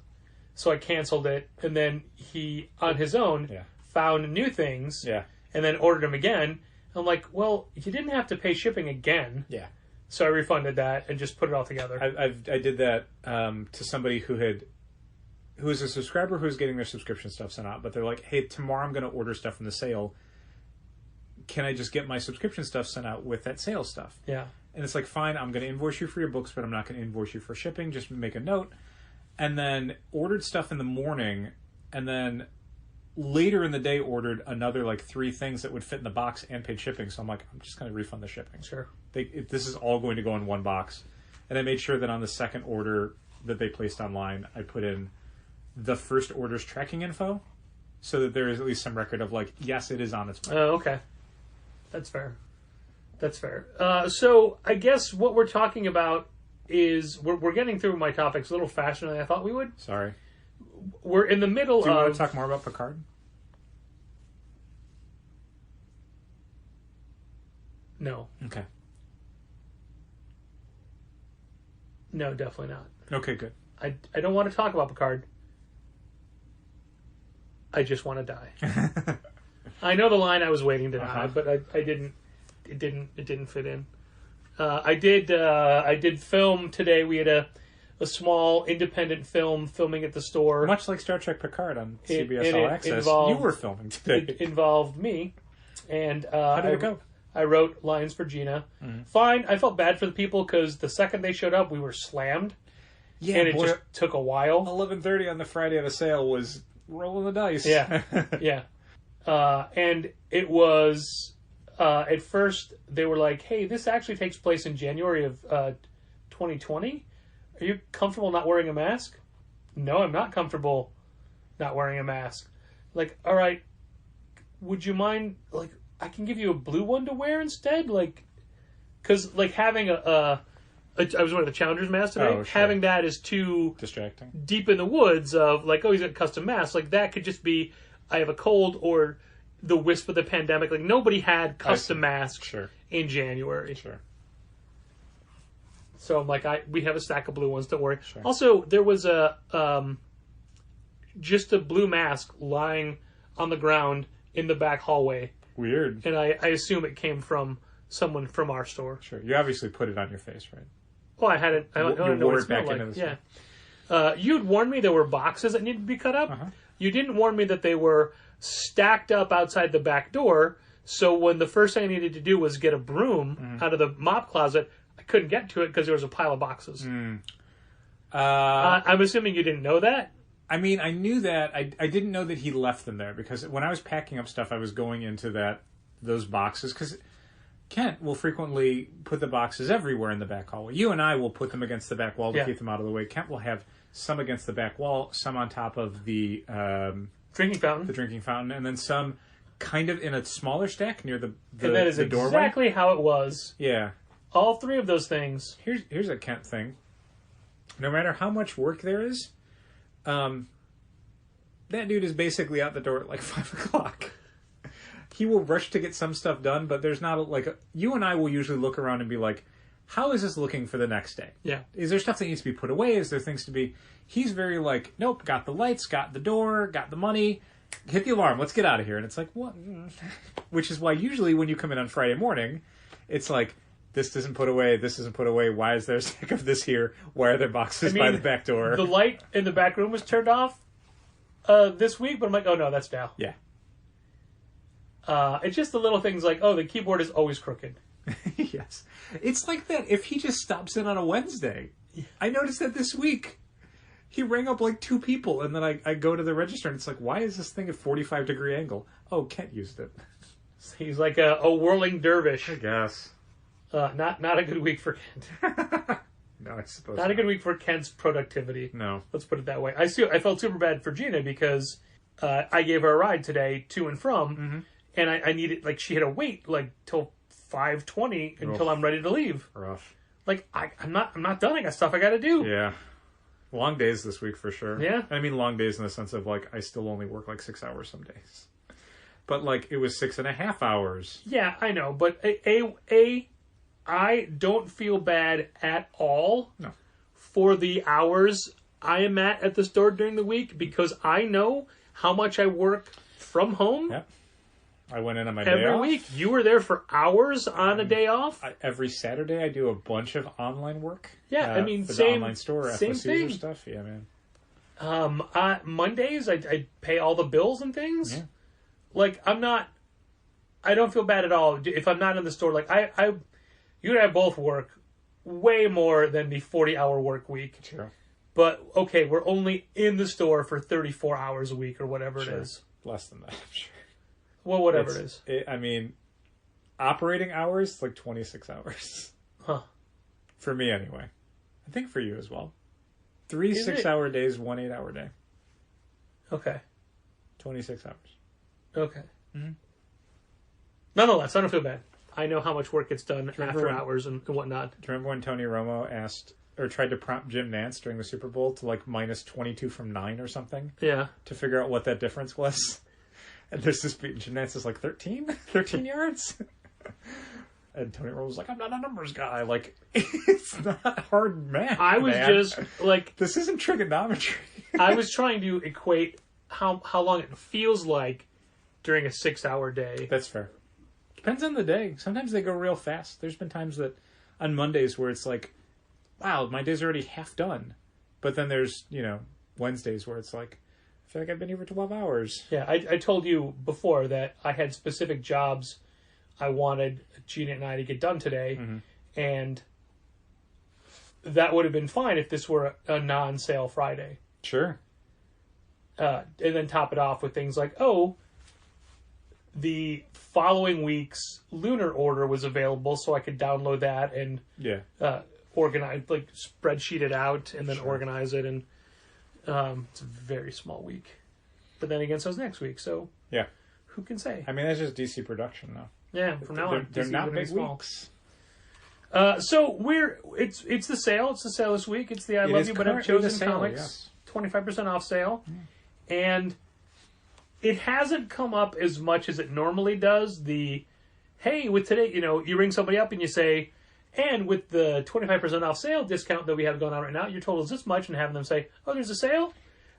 so I canceled it, and then he, on his own, found new things, and then ordered them again. I'm like, well, you didn't have to pay shipping again. Yeah. So I refunded that and just put it all together. I did that to somebody who was a subscriber who was getting their subscription stuff sent out, but they're like, hey, tomorrow I'm going to order stuff from the sale. Can I just get my subscription stuff sent out with that sale stuff? Yeah. And it's like, fine, I'm going to invoice you for your books, but I'm not going to invoice you for shipping. Just make a note. And then ordered stuff in the morning, and then later in the day ordered another like 3 things that would fit in the box and paid shipping. So I'm like, I'm just going to refund the shipping. Sure. This is all going to go in one box. And I made sure that on the second order that they placed online, I put in the first order's tracking info so that there is at least some record of like, yes, it is on its way. Oh, okay. That's fair. That's fair. So I guess what we're talking about is we're getting through my topics a little faster than I thought we would. Sorry. We're in the middle of... Do you want to talk more about Picard? No. Okay. No, definitely not. Okay, good. I don't want to talk about Picard. I just want to die. I know the line I was waiting to die, but I didn't. It didn't fit in. I did film today. We had a small independent filming at the store. Much like Star Trek Picard on CBS All Access, you were filming today. It involved me, and how did it go? I wrote lines for Gina. Mm-hmm. Fine. I felt bad for the people because the second they showed up, we were slammed. Yeah, and it just took a while. 11:30 on the Friday of the sale was rolling the dice. Yeah, yeah. And it was at first they were like, "Hey, this actually takes place in January of 2020. Are you comfortable not wearing a mask?" No, I'm not comfortable not wearing a mask. Like, all right, would you mind? Like, I can give you a blue one to wear instead. Like, because like having I was wearing the Challenger's mask today. Oh, sure. Having that is too distracting. Deep in the woods of like, oh, he's got a custom mask. Like that could just be, I have a cold or the wisp of the pandemic. Like nobody had custom masks in January. Sure. So I'm like, we have a stack of blue ones. Don't worry. Sure. Also, there was just a blue mask lying on the ground in the back hallway. Weird. And I assume it came from someone from our store. Sure. You obviously put it on your face, right? Well, I had it. I don't know what it smelled like. Into the yeah. You'd warned me there were boxes that needed to be cut up. Uh-huh. You didn't warn me that they were stacked up outside the back door. So when the first thing I needed to do was get a broom out of the mop closet, I couldn't get to it because there was a pile of boxes. I'm assuming you didn't know that? I mean, I knew that. I didn't know that he left them there because when I was packing up stuff, I was going into those boxes because Kent will frequently put the boxes everywhere in the back hallway. You and I will put them against the back wall to keep them out of the way. Kent will have some against the back wall, some on top of the drinking fountain. The drinking fountain, and then some kind of in a smaller stack near the doorway. And that is exactly how it was. Yeah. All 3 of those things. Here's a Kent thing. No matter how much work there is, that dude is basically out the door at like 5 o'clock. He will rush to get some stuff done, but there's not you and I will usually look around and be like, how is this looking for the next day? Yeah. Is there stuff that needs to be put away? Is there things to be... He's very like, nope, got the lights, got the door, got the money, hit the alarm, let's get out of here. And it's like, what? Which is why usually when you come in on Friday morning, it's like, this isn't put away, this isn't put away, why is there a stack of this here? Why are there boxes by the back door? The light in the back room was turned off. this week, but I'm like, oh no, that's Val. Yeah. It's just the little things like, oh, the keyboard is always crooked. Yes. It's like that if he just stops in on a Wednesday. I noticed that this week. He rang up like 2 people, and then I go to the register, and it's like, why is this thing at 45-degree angle? Oh, Kent used it. He's like a whirling dervish. I guess. Not a good week for Kent. No, I suppose not a good week for Kent's productivity. No. Let's put it that way. I felt super bad for Gina because I gave her a ride today to and from, and I needed, like, she had to wait like till 5:20 until I'm ready to leave. Rough. Like I'm not done. I got stuff I got to do. Yeah. Long days this week for sure. Yeah. I mean long days in the sense of like I still only work like 6 hours some days. But like it was 6.5 hours. Yeah, I know. But I don't feel bad at all for the hours I am at the store during the week because I know how much I work from home. Yep. I went in on my day off. Every week. You were there for hours on a day off. Every Saturday I do a bunch of online work. Yeah, I mean, for same the online store, same FSCs thing. or stuff. Yeah, man. Mondays I pay all the bills and things. Yeah. Like I don't feel bad at all if I'm not in the store. Like you and I both work way more than the 40-hour work week. Sure. But okay, we're only in the store for 34 hours a week or whatever it is. Less than that, I'm sure. Well, whatever it is. I mean, operating hours, like 26 hours. Huh. For me, anyway. I think for you as well. 3 Is 6-hour days, 1 8-hour day. Okay. 26 hours. Okay. Nonetheless, I don't feel bad. I know how much work gets done after hours and whatnot. Do you remember when Tony Romo asked, or tried to prompt Jim Nance during the Super Bowl to like minus 22 from 9 or something? Yeah. To figure out what that difference was? And there's this beat, Jim Nance is like 13 yards? And Tony Romo's like, I'm not a numbers guy. Like, it's not hard math. I was just like, this isn't trigonometry. I was trying to equate how long it feels like during a 6-hour day. That's fair. Depends on the day. Sometimes they go real fast. There's been times that on Mondays where it's like, wow, my day's already half done. But then there's, Wednesdays where it's like, I feel like I've been here for 12 hours. Yeah, I told you before that I had specific jobs I wanted Gina and I to get done today. And that would have been fine if this were a non-sale Friday. Sure. And then top it off with things like, the following week's lunar order was available, so I could download that and organize, like spreadsheet it out and then organize it. And it's a very small week. But then again, so is next week. So yeah, who can say? I mean, that's just DC production, though. Yeah, from now on, they're DC not big small. weeks. So it's the sale. It's the sale this week. It's the I Love You But I've Chosen Comics 25% off sale, and it hasn't come up as much as it normally does. Hey, with today, you ring somebody up and you say, and with the 25% off sale discount that we have going on right now, your total is this much, and having them say, oh, there's a sale.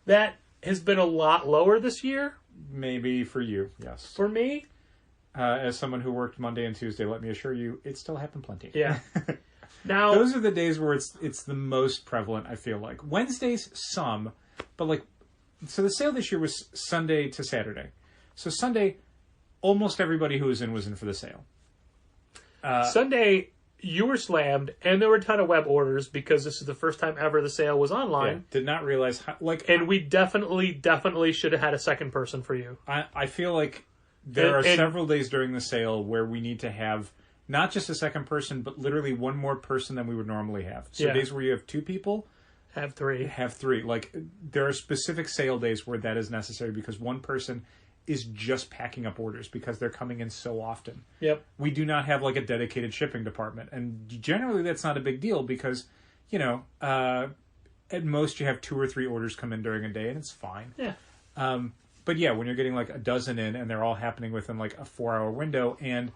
That has been a lot lower this year. Maybe for you, yes. For me. As someone who worked Monday and Tuesday, let me assure you, it still happened plenty. Yeah. Now those are the days where it's the most prevalent, I feel like. Wednesdays, some, but so the sale this year was Sunday to Saturday. So Sunday, almost everybody who was in for the sale. Sunday, you were slammed, and there were a ton of web orders because this is the first time ever the sale was online. Yeah, did not realize how, and we definitely should have had a second person for you. I feel like there are several days during the sale where we need to have not just a second person, but literally one more person than we would normally have. So days where you have 2 people, have 3. Like, there are specific sale days where that is necessary because one person is just packing up orders because they're coming in so often. Yep. We do not have like a dedicated shipping department, and generally that's not a big deal because, at most you have 2 or 3 orders come in during a day, and it's fine. Yeah. But yeah, when you're getting like a dozen in and they're all happening within like a 4-hour window, and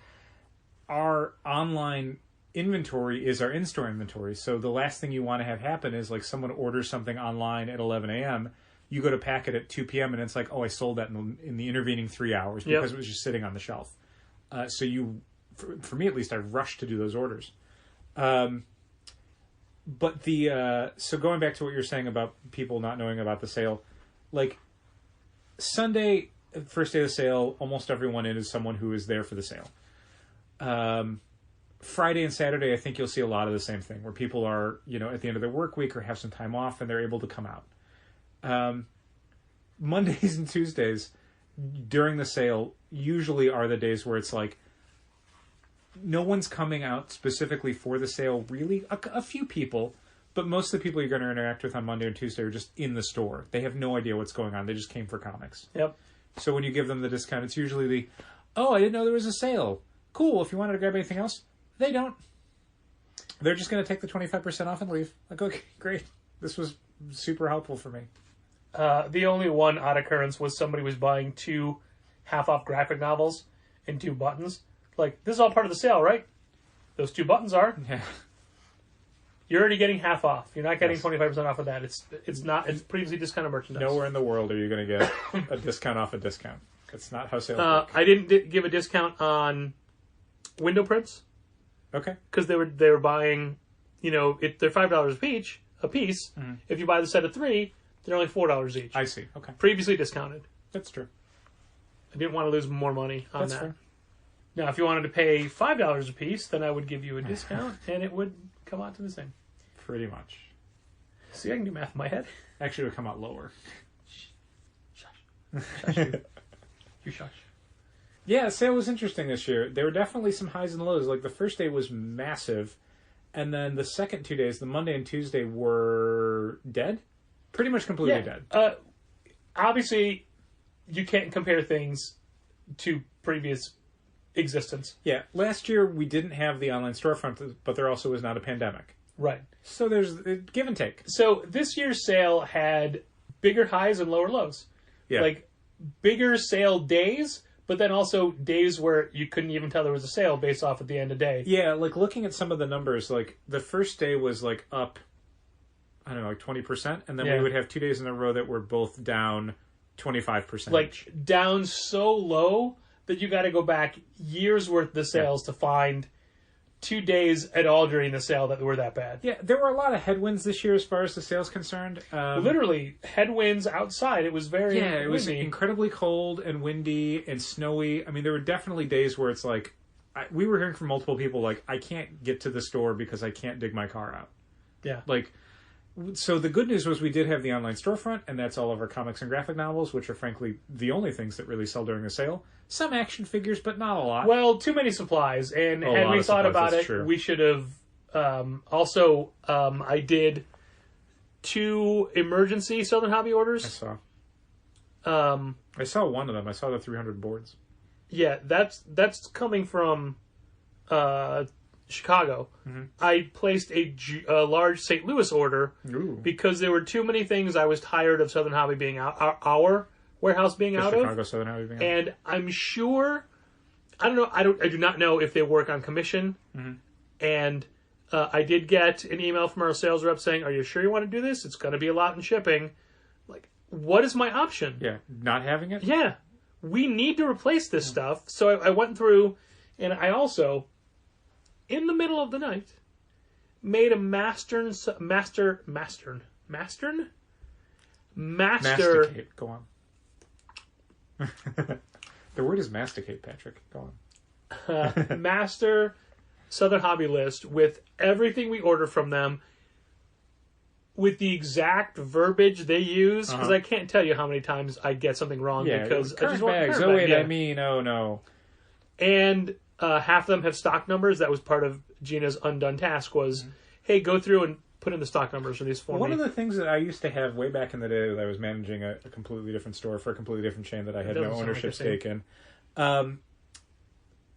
our online inventory is our in-store inventory. So the last thing you want to have happen is like someone orders something online at 11 a.m. You go to pack it at 2 p.m. and it's like, oh, I sold that in the intervening 3 hours because it was just sitting on the shelf. So for me at least, I rushed to do those orders. But so going back to what you're saying about people not knowing about the sale, like, Sunday, first day of the sale, almost everyone in is someone who is there for the sale. Friday and Saturday, I think you'll see a lot of the same thing, where people are, at the end of their work week or have some time off and they're able to come out. Mondays and Tuesdays during the sale usually are the days where it's like, no one's coming out specifically for the sale, really. A few people, but most of the people you're going to interact with on Monday and Tuesday are just in the store. They have no idea what's going on. They just came for comics. Yep. So when you give them the discount, it's usually I didn't know there was a sale. Cool, if you wanted to grab anything else. They don't. They're just going to take the 25% off and leave. Like, okay, great. This was super helpful for me. The only one odd occurrence was somebody was buying 2 half-off graphic novels and 2 buttons. Like, this is all part of the sale, right? Those 2 buttons are. Yeah. You're already getting half off. You're not getting 25% off of that. It's previously discounted merchandise. Nowhere in the world are you going to get a discount off a discount. That's not how sales work. I didn't give a discount on window prints. Okay. Because they were buying, they're $5 a piece. Mm-hmm. If you buy the set of 3, they're only $4 each. I see. Okay. Previously discounted. That's true. I didn't want to lose more money on That's that. fair. Now, if you wanted to pay $5 a piece, then I would give you a discount, and it would come out to the same. Pretty much. See, I can do math in my head. Actually, it would come out lower. Shush. Shush. You shush. Yeah, sale was interesting this year. There were definitely some highs and lows. Like, the first day was massive, and then the second 2 days, the Monday and Tuesday, were dead. Pretty much completely dead. Obviously, you can't compare things to previous existence. Yeah, last year we didn't have the online storefront, but there also was not a pandemic. Right. So there's give and take. So this year's sale had bigger highs and lower lows. Yeah. Like, bigger sale days, but then also days where you couldn't even tell there was a sale based off at the end of day. Yeah, like looking at some of the numbers, like the first day was like up, I don't know, like 20%, and then we would have 2 days in a row that were both down 25%. Like, down so low that you got to go back years worth of the sales to find 2 days at all during the sale that were that bad. Yeah, there were a lot of headwinds this year as far as the sales concerned. Literally, headwinds outside. It was very it windy. was incredibly cold and windy and snowy. I mean, there were definitely days where it's like, we were hearing from multiple people, like, I can't get to the store because I can't dig my car out. Yeah. Like, so the good news was we did have the online storefront, and that's all of our comics and graphic novels, which are frankly the only things that really sell during the sale. Some action figures, but not a lot. Well, too many supplies, and had we thought about it, we should have. I did 2 emergency Southern Hobby orders. I saw one of them. I saw the 300 boards. Yeah, that's coming from Chicago. Mm-hmm. I placed a large St. Louis order because there were too many things. I was tired of Southern Hobby being out, our warehouse being out of. Chicago Southern Hobby being out. And I'm sure, I don't know, I do not know if they work on commission. Mm-hmm. And I did get an email from our sales rep saying, "Are you sure you want to do this? It's going to be a lot in shipping." Like, what is my option? Yeah, not having it? Yeah. We need to replace this stuff. So I went through, and I also, in the middle of the night, made a masticate. Go on. The word is masticate, Patrick. Go on. Master Southern Hobby list with everything we order from them, with the exact verbiage they use, because I can't tell you how many times I get something wrong because I just want bags. Oh wait, I mean, oh no. And half of them have stock numbers. That was part of Gina's undone task was, hey, go through and put in the stock numbers for these for me. One of the things that I used to have way back in the day that I was managing a completely different store for a completely different chain that I had no ownership stake in.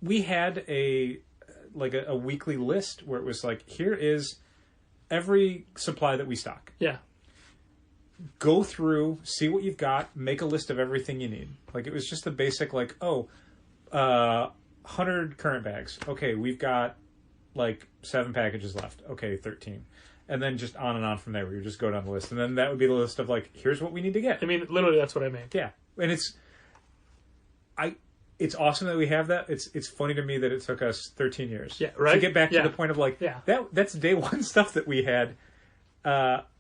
We had a weekly list where it was like, here is every supply that we stock. Yeah. Go through, see what you've got, make a list of everything you need. Like, it was just the basic, like, 100 current bags. Okay, we've got, 7 packages left. Okay, 13. And then just on and on from there, where you just go down the list. And then that would be the list of, here's what we need to get. I mean, literally, that's what I made. Yeah. And it's awesome that we have that. It's funny to me that it took us 13 years. Yeah, right? To get back to the point of, that's day one stuff that we had.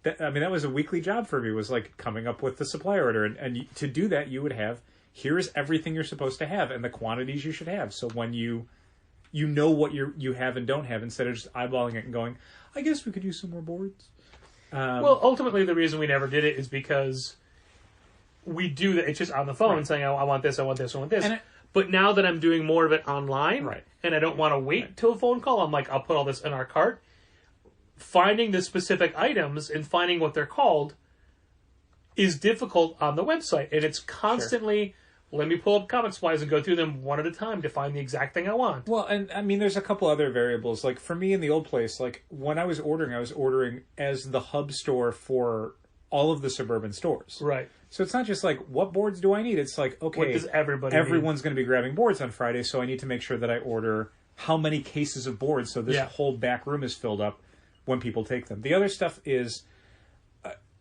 that was a weekly job for me, was like coming up with the supply order. And to do that, you would have, here is everything you're supposed to have and the quantities you should have. So when you know what you have and don't have, instead of just eyeballing it and going, I guess we could use some more boards. Well, ultimately, the reason we never did it is because we do that. It's just on the phone saying, I want this, I want this, I want this. But now that I'm doing more of it online, and I don't want to wait till a phone call, I'm like, I'll put all this in our cart. Finding the specific items and finding what they're called is difficult on the website. And it's constantly, let me pull up comic supplies and go through them one at a time to find the exact thing I want. Well, and I mean, there's a couple other variables. Like for me in the old place, like when I was ordering as the hub store for all of the suburban stores. Right. So it's not just like, what boards do I need? It's like, okay, what does everyone's going to be grabbing boards on Friday, so I need to make sure that I order how many cases of boards so this whole back room is filled up when people take them. The other stuff is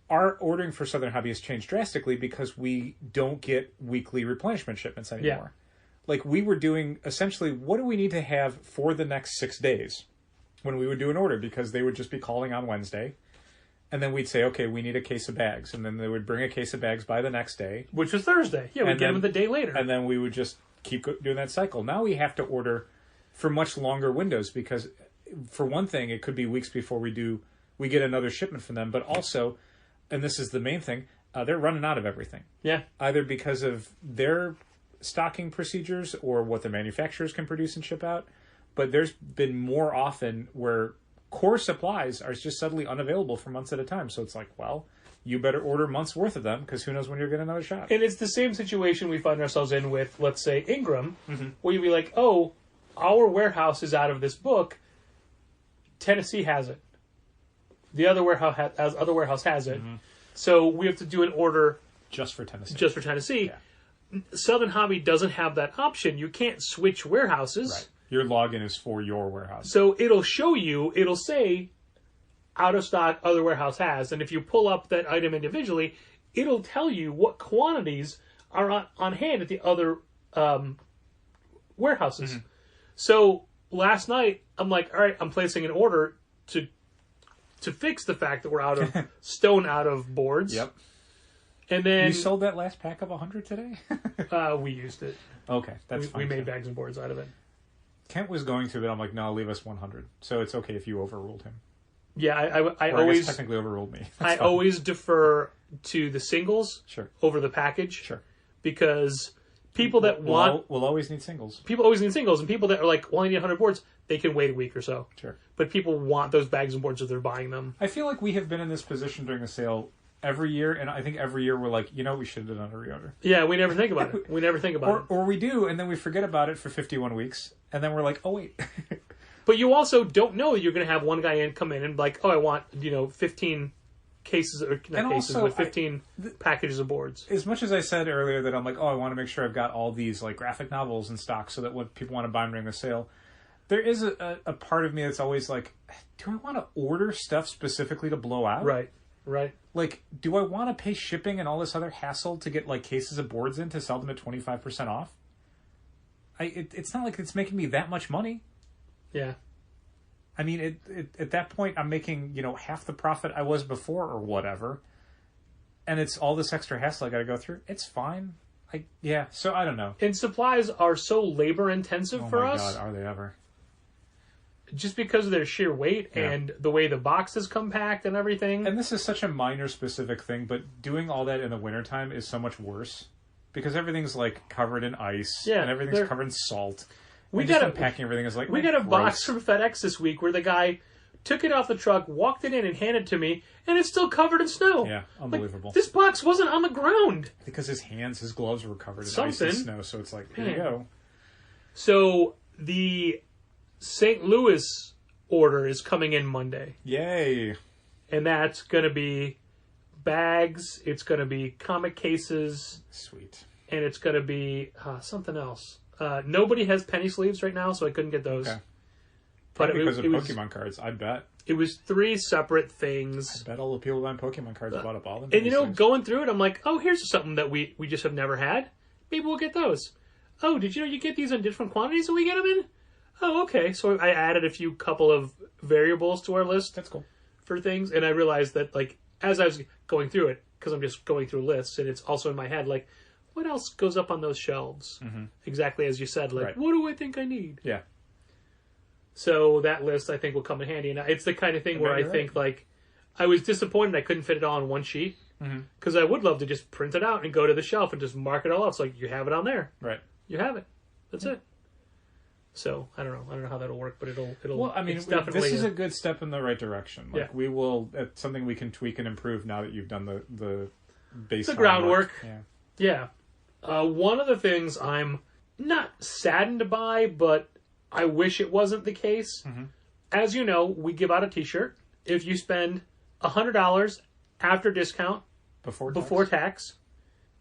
our ordering for Southern Hobby has changed drastically because we don't get weekly replenishment shipments anymore. Yeah. Like we were doing essentially, what do we need to have for the next 6 days when we would do an order, because they would just be calling on Wednesday. And then we'd say, okay, we need a case of bags. And then they would bring a case of bags by the next day. Which was Thursday. Yeah, we'd get them the day later. And then we would just keep doing that cycle. Now we have to order for much longer windows because, for one thing, it could be weeks before we get another shipment from them. But also, and this is the main thing, they're running out of everything. Yeah. Either because of their stocking procedures or what the manufacturers can produce and ship out. But there's been more often where core supplies are just suddenly unavailable for months at a time. So it's like, well, you better order months worth of them because who knows when you'll get another shot. And it's the same situation we find ourselves in with, let's say, Ingram, where you'd be like, oh, our warehouse is out of this book. Tennessee has it. The other warehouse has it. So we have to do an order just for Tennessee. Yeah. Southern Hobby doesn't have that option. You can't switch warehouses. Right. Your login is for your warehouse. So it'll say out of stock, other warehouse has. And if you pull up that item individually, it'll tell you what quantities are on hand at the other warehouses. So last night, I'm like, all right, I'm placing an order to fix the fact that we're out of boards. Yep. And then you sold that last pack of 100 today? We used it. Okay, that's fine. We made bags and boards out of it. Kent was going to, but I'm like, no, leave us 100. So it's okay if you overruled him. Yeah, I always... always... technically overruled me. I always defer to the singles over the package. Sure. Because people that want... We'll always need singles. People always need singles. And people that are like, well, I need 100 boards, they can wait a week or so. Sure. But people want those bags and boards if they're buying them. I feel like we have been in this position during the sale every year, and I think every year we're like, we should have done a reorder. Yeah, we never think about it. We never think about it. Or we do, and then we forget about it for 51 weeks, and then we're like, oh, wait. But you also don't know you're going to have one guy come in and be like, oh, I want, 15 cases, or not cases, but 15 packages of boards. As much as I said earlier that I'm like, oh, I want to make sure I've got all these like graphic novels in stock so that when people want to buy them during the sale, there is a part of me that's always like, do I want to order stuff specifically to blow out? Right. Like, do I want to pay shipping and all this other hassle to get like cases of boards in to sell them at 25% off? It's not like it's making me that much money. Yeah. I mean, at that point, I'm making, half the profit I was before or whatever. And it's all this extra hassle I got to go through. It's fine. So I don't know. And supplies are so labor intensive for us. Oh my God, are they ever? Just because of their sheer weight and the way the boxes come packed and everything. And this is such a minor specific thing, but doing all that in the wintertime is so much worse. Because everything's like covered in ice and everything's covered in salt. We got unpacking everything is like we got a box from FedEx this week where the guy took it off the truck, walked it in, and handed it to me, and it's still covered in snow. Yeah, unbelievable. Like, this box wasn't on the ground because his gloves were covered in ice and snow. So it's like, here you go. So the St. Louis order is coming in Monday. Yay! And that's going to be bags. It's going to be comic cases. Sweet. And it's going to be something else. Nobody has penny sleeves right now, so I couldn't get those. Okay. But because of Pokemon cards, I bet. It was 3 separate things. I bet all the people buying Pokemon cards bought up all the penny sleeves. Going through it, I'm like, oh, here's something that we just have never had. Maybe we'll get those. Oh, did you know you get these in different quantities that we get them in? Oh, okay. So I added a couple of variables to our list. That's cool. For things, and I realized that, like, as I was going through it, because I'm just going through lists, and it's also in my head, like, what else goes up on those shelves? Mm-hmm. Exactly as you said, like, what do I think I need? Yeah. So that list, I think, will come in handy. And it's the kind of thing where I think, like, I was disappointed I couldn't fit it all on one sheet, because I would love to just print it out and go to the shelf and just mark it all up. So, like, you have it on there. Right. You have it. That's it. So, I don't know how that'll work, but it'll well, I mean, definitely this is a good step in the right direction. Like, Yeah. we will, it's something we can tweak and improve now that you've done the base the groundwork. Yeah. One of the things I'm not saddened by, but I wish it wasn't the case. Mm-hmm. As you know, we give out a t-shirt. If you spend $100 after discount, before tax,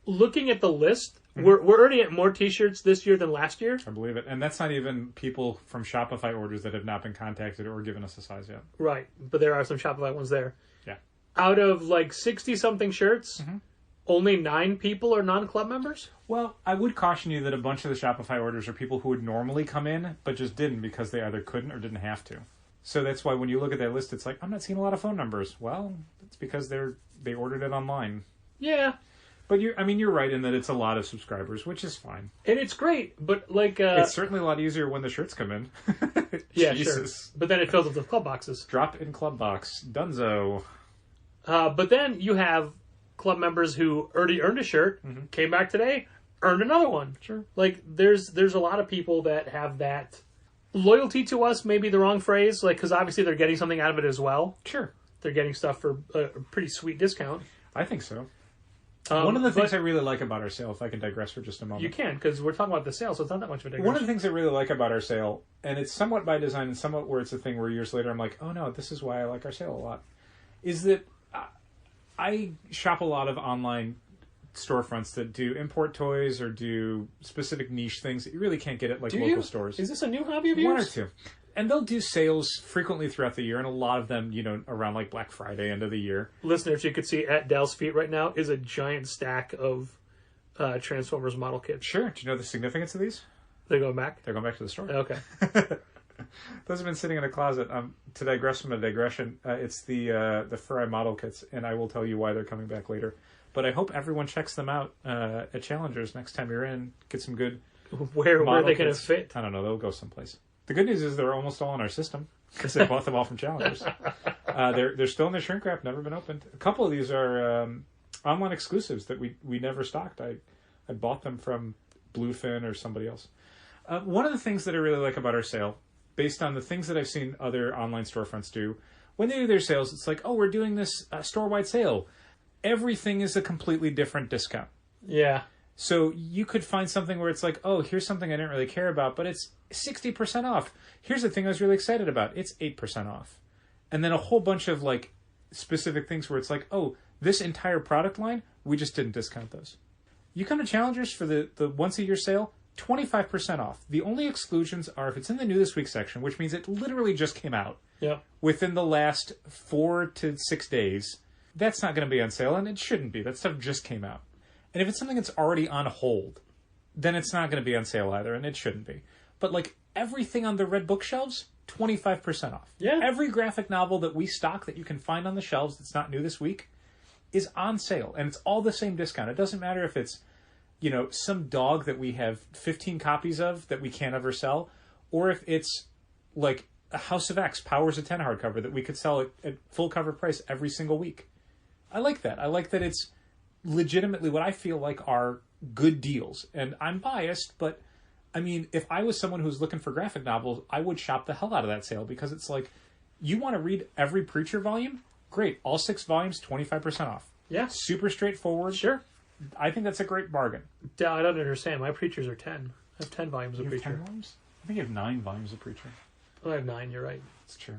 looking at the list, we're already at more t-shirts this year than last year. I believe it. And that's not even people from Shopify orders that have not been contacted or given us a size yet. Right. But there are some Shopify ones there. Yeah. Out of like 60-something shirts, only 9 people are non-club members? Well, I would caution you that a bunch of the Shopify orders are people who would normally come in, but just didn't because they either couldn't or didn't have to. So that's why when you look at that list, it's like, I'm not seeing a lot of phone numbers. Well, it's because they ordered it online. Yeah. But you're right in that it's a lot of subscribers, which is fine. And it's great, but like... it's certainly a lot easier when the shirts come in. Yeah, sure. But then it fills up the club boxes. Drop in club box. Dunzo. But then you have club members who already earned a shirt, came back today, earned another one. Sure. Like, there's a lot of people that have that... Loyalty to us may be the wrong phrase, like, because obviously they're getting something out of it as well. Sure. They're getting stuff for a pretty sweet discount. I think so. One of the things I really like about our sale, if I can digress for just a moment. You can, because we're talking about the sale, so it's not that much of a digression. One of the things I really like about our sale, and it's somewhat by design and somewhat where it's a thing where years later I'm like, oh no, this is why I like our sale a lot, is that I shop a lot of online storefronts that do import toys or do specific niche things that you really can't get at like local stores. Is this a new hobby of yours? One or two. And they'll do sales frequently throughout the year, and a lot of them, around like Black Friday, end of the year. Listeners, you could see at Dell's feet right now is a giant stack of Transformers model kits. Sure. Do you know the significance of these? They're going back? They're going back to the store. Okay. Those have been sitting in a closet. To digress from a digression, it's the Fur Eye model kits, and I will tell you why they're coming back later. But I hope everyone checks them out at Challengers next time you're in. Get some good Where are they going to fit? I don't know. They'll go someplace. The good news is they're almost all in our system because I bought them all from Challengers. They're still in their shrink wrap, never been opened. A couple of these are online exclusives that we never stocked. I bought them from Bluefin or somebody else. One of the things that I really like about our sale, based on the things that I've seen other online storefronts do, when they do their sales, it's like, oh, we're doing this store-wide sale. Everything is a completely different discount. Yeah. So you could find something where it's like, oh, here's something I didn't really care about, but it's 60% off. Here's the thing I was really excited about. It's 8% off. And then a whole bunch of like specific things where it's like, oh, this entire product line, we just didn't discount those. You come to Challengers for the once-a-year sale, 25% off. The only exclusions are if it's in the New This Week section, which means it literally just came out within the last 4 to 6 days. That's not going to be on sale, and it shouldn't be. That stuff just came out. And if it's something that's already on hold, then it's not going to be on sale either, and it shouldn't be. But like everything on the red bookshelves, 25% off. Yeah. Every graphic novel that we stock that you can find on the shelves that's not new this week is on sale, and it's all the same discount. It doesn't matter if it's, some dog that we have 15 copies of that we can't ever sell, or if it's like a House of X Powers of 10 hardcover that we could sell at full cover price every single week. I like that. I like that it's legitimately what I feel like are good deals. And I'm biased, but I mean, if I was someone who's looking for graphic novels, I would shop the hell out of that sale because it's like, you want to read every Preacher volume? Great. All 6 volumes, 25% off. Yeah. Super straightforward. Sure. I think that's a great bargain. I don't understand. My Preachers are 10. I have 10 volumes of You have Preacher. 10 volumes? I think you have 9 volumes of Preacher. Oh, I have 9, you're right. It's true.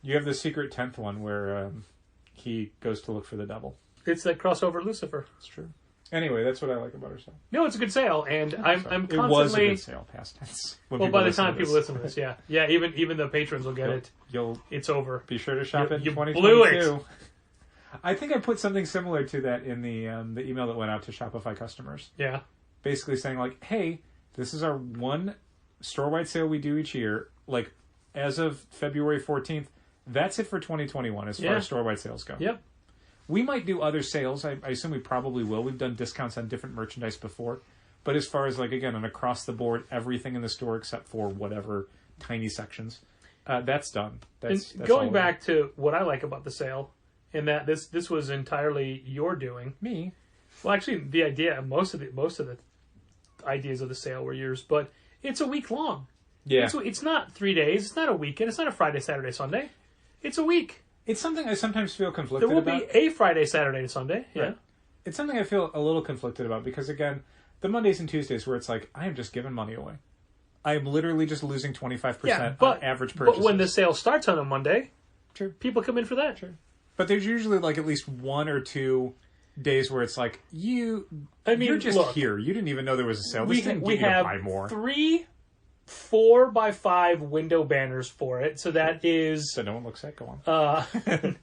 You have the secret 10th one where he goes to look for the devil. It's that crossover Lucifer. It's true. Anyway, that's what I like about our sale. No, it's a good sale, and I'm constantly... It was a good sale, past tense. Well, by the time people listen to this, yeah. Yeah, even the patrons will get it. It's over. Be sure to shop it in 2022. Blew it. I think I put something similar to that in the email that went out to Shopify customers. Yeah. Basically saying, like, hey, this is our one store-wide sale we do each year. Like, as of February 14th, that's it for 2021 as far as store-wide sales go. Yep. We might do other sales. I assume we probably will. We've done discounts on different merchandise before. But as far as, like, again, an across-the-board, everything in the store except for whatever tiny sections, that's done. That's going back to what I like about the sale, in that this was entirely your doing. Me. Well, actually, the idea, most of the ideas of the sale were yours, but it's a week long. Yeah. It's not 3 days. It's not a weekend. It's not a Friday, Saturday, Sunday. It's a week. It's something I sometimes feel conflicted There will about. be a Friday, Saturday, and Sunday. Yeah. Right. It's something I feel a little conflicted about because, again, the Mondays and Tuesdays where it's like, I am just giving money away. I am literally just losing 25% on average purchases. But when the sale starts on a Monday, True. people come in for that. True. But there's usually like at least 1 or 2 days where it's like, you're just here. You didn't even know there was a sale. This didn't get you to buy more. 3 4x5 window banners for it. So that is... So no one looks at. Go on.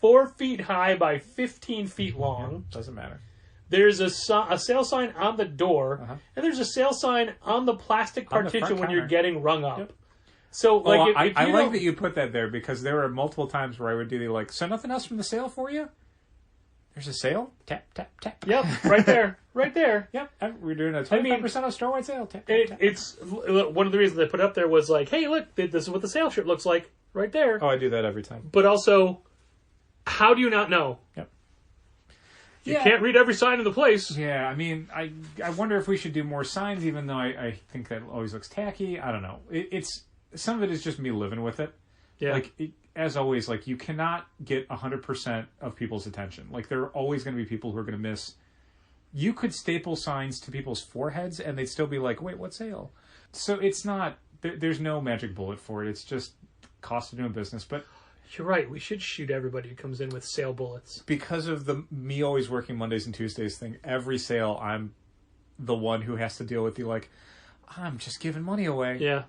4 feet high by 15 feet long. Doesn't matter. There's a sale sign on the door, and there's a sale sign on the plastic partition when you're getting rung up. Yep. So, like, I like that you put that there because there were multiple times where I would do the like, so nothing else from the sale for you? There's a sale? Tap, tap, tap. Yep, right there. Right there. Yep, we're doing a 25% off store-wide sale. Tap, tap, tap. It's one of the reasons I put up there was like, hey, look, this is what the sale shirt looks like right there. Oh, I do that every time. But also, how do you not know? Yep. You can't read every sign in the place. Yeah, I mean, I wonder if we should do more signs, even though I think that always looks tacky. I don't know. It's some of it is just me living with it. Yeah. Like, as always, like, you cannot get 100% of people's attention. Like, there are always going to be people who are going to miss. You could staple signs to people's foreheads, and they'd still be like, wait, what sale? So it's not, there's no magic bullet for it. It's just cost of doing business. But you're right. We should shoot everybody who comes in with sale bullets. Because of me always working Mondays and Tuesdays thing, every sale, I'm the one who has to deal with the, like, I'm just giving money away. Yeah.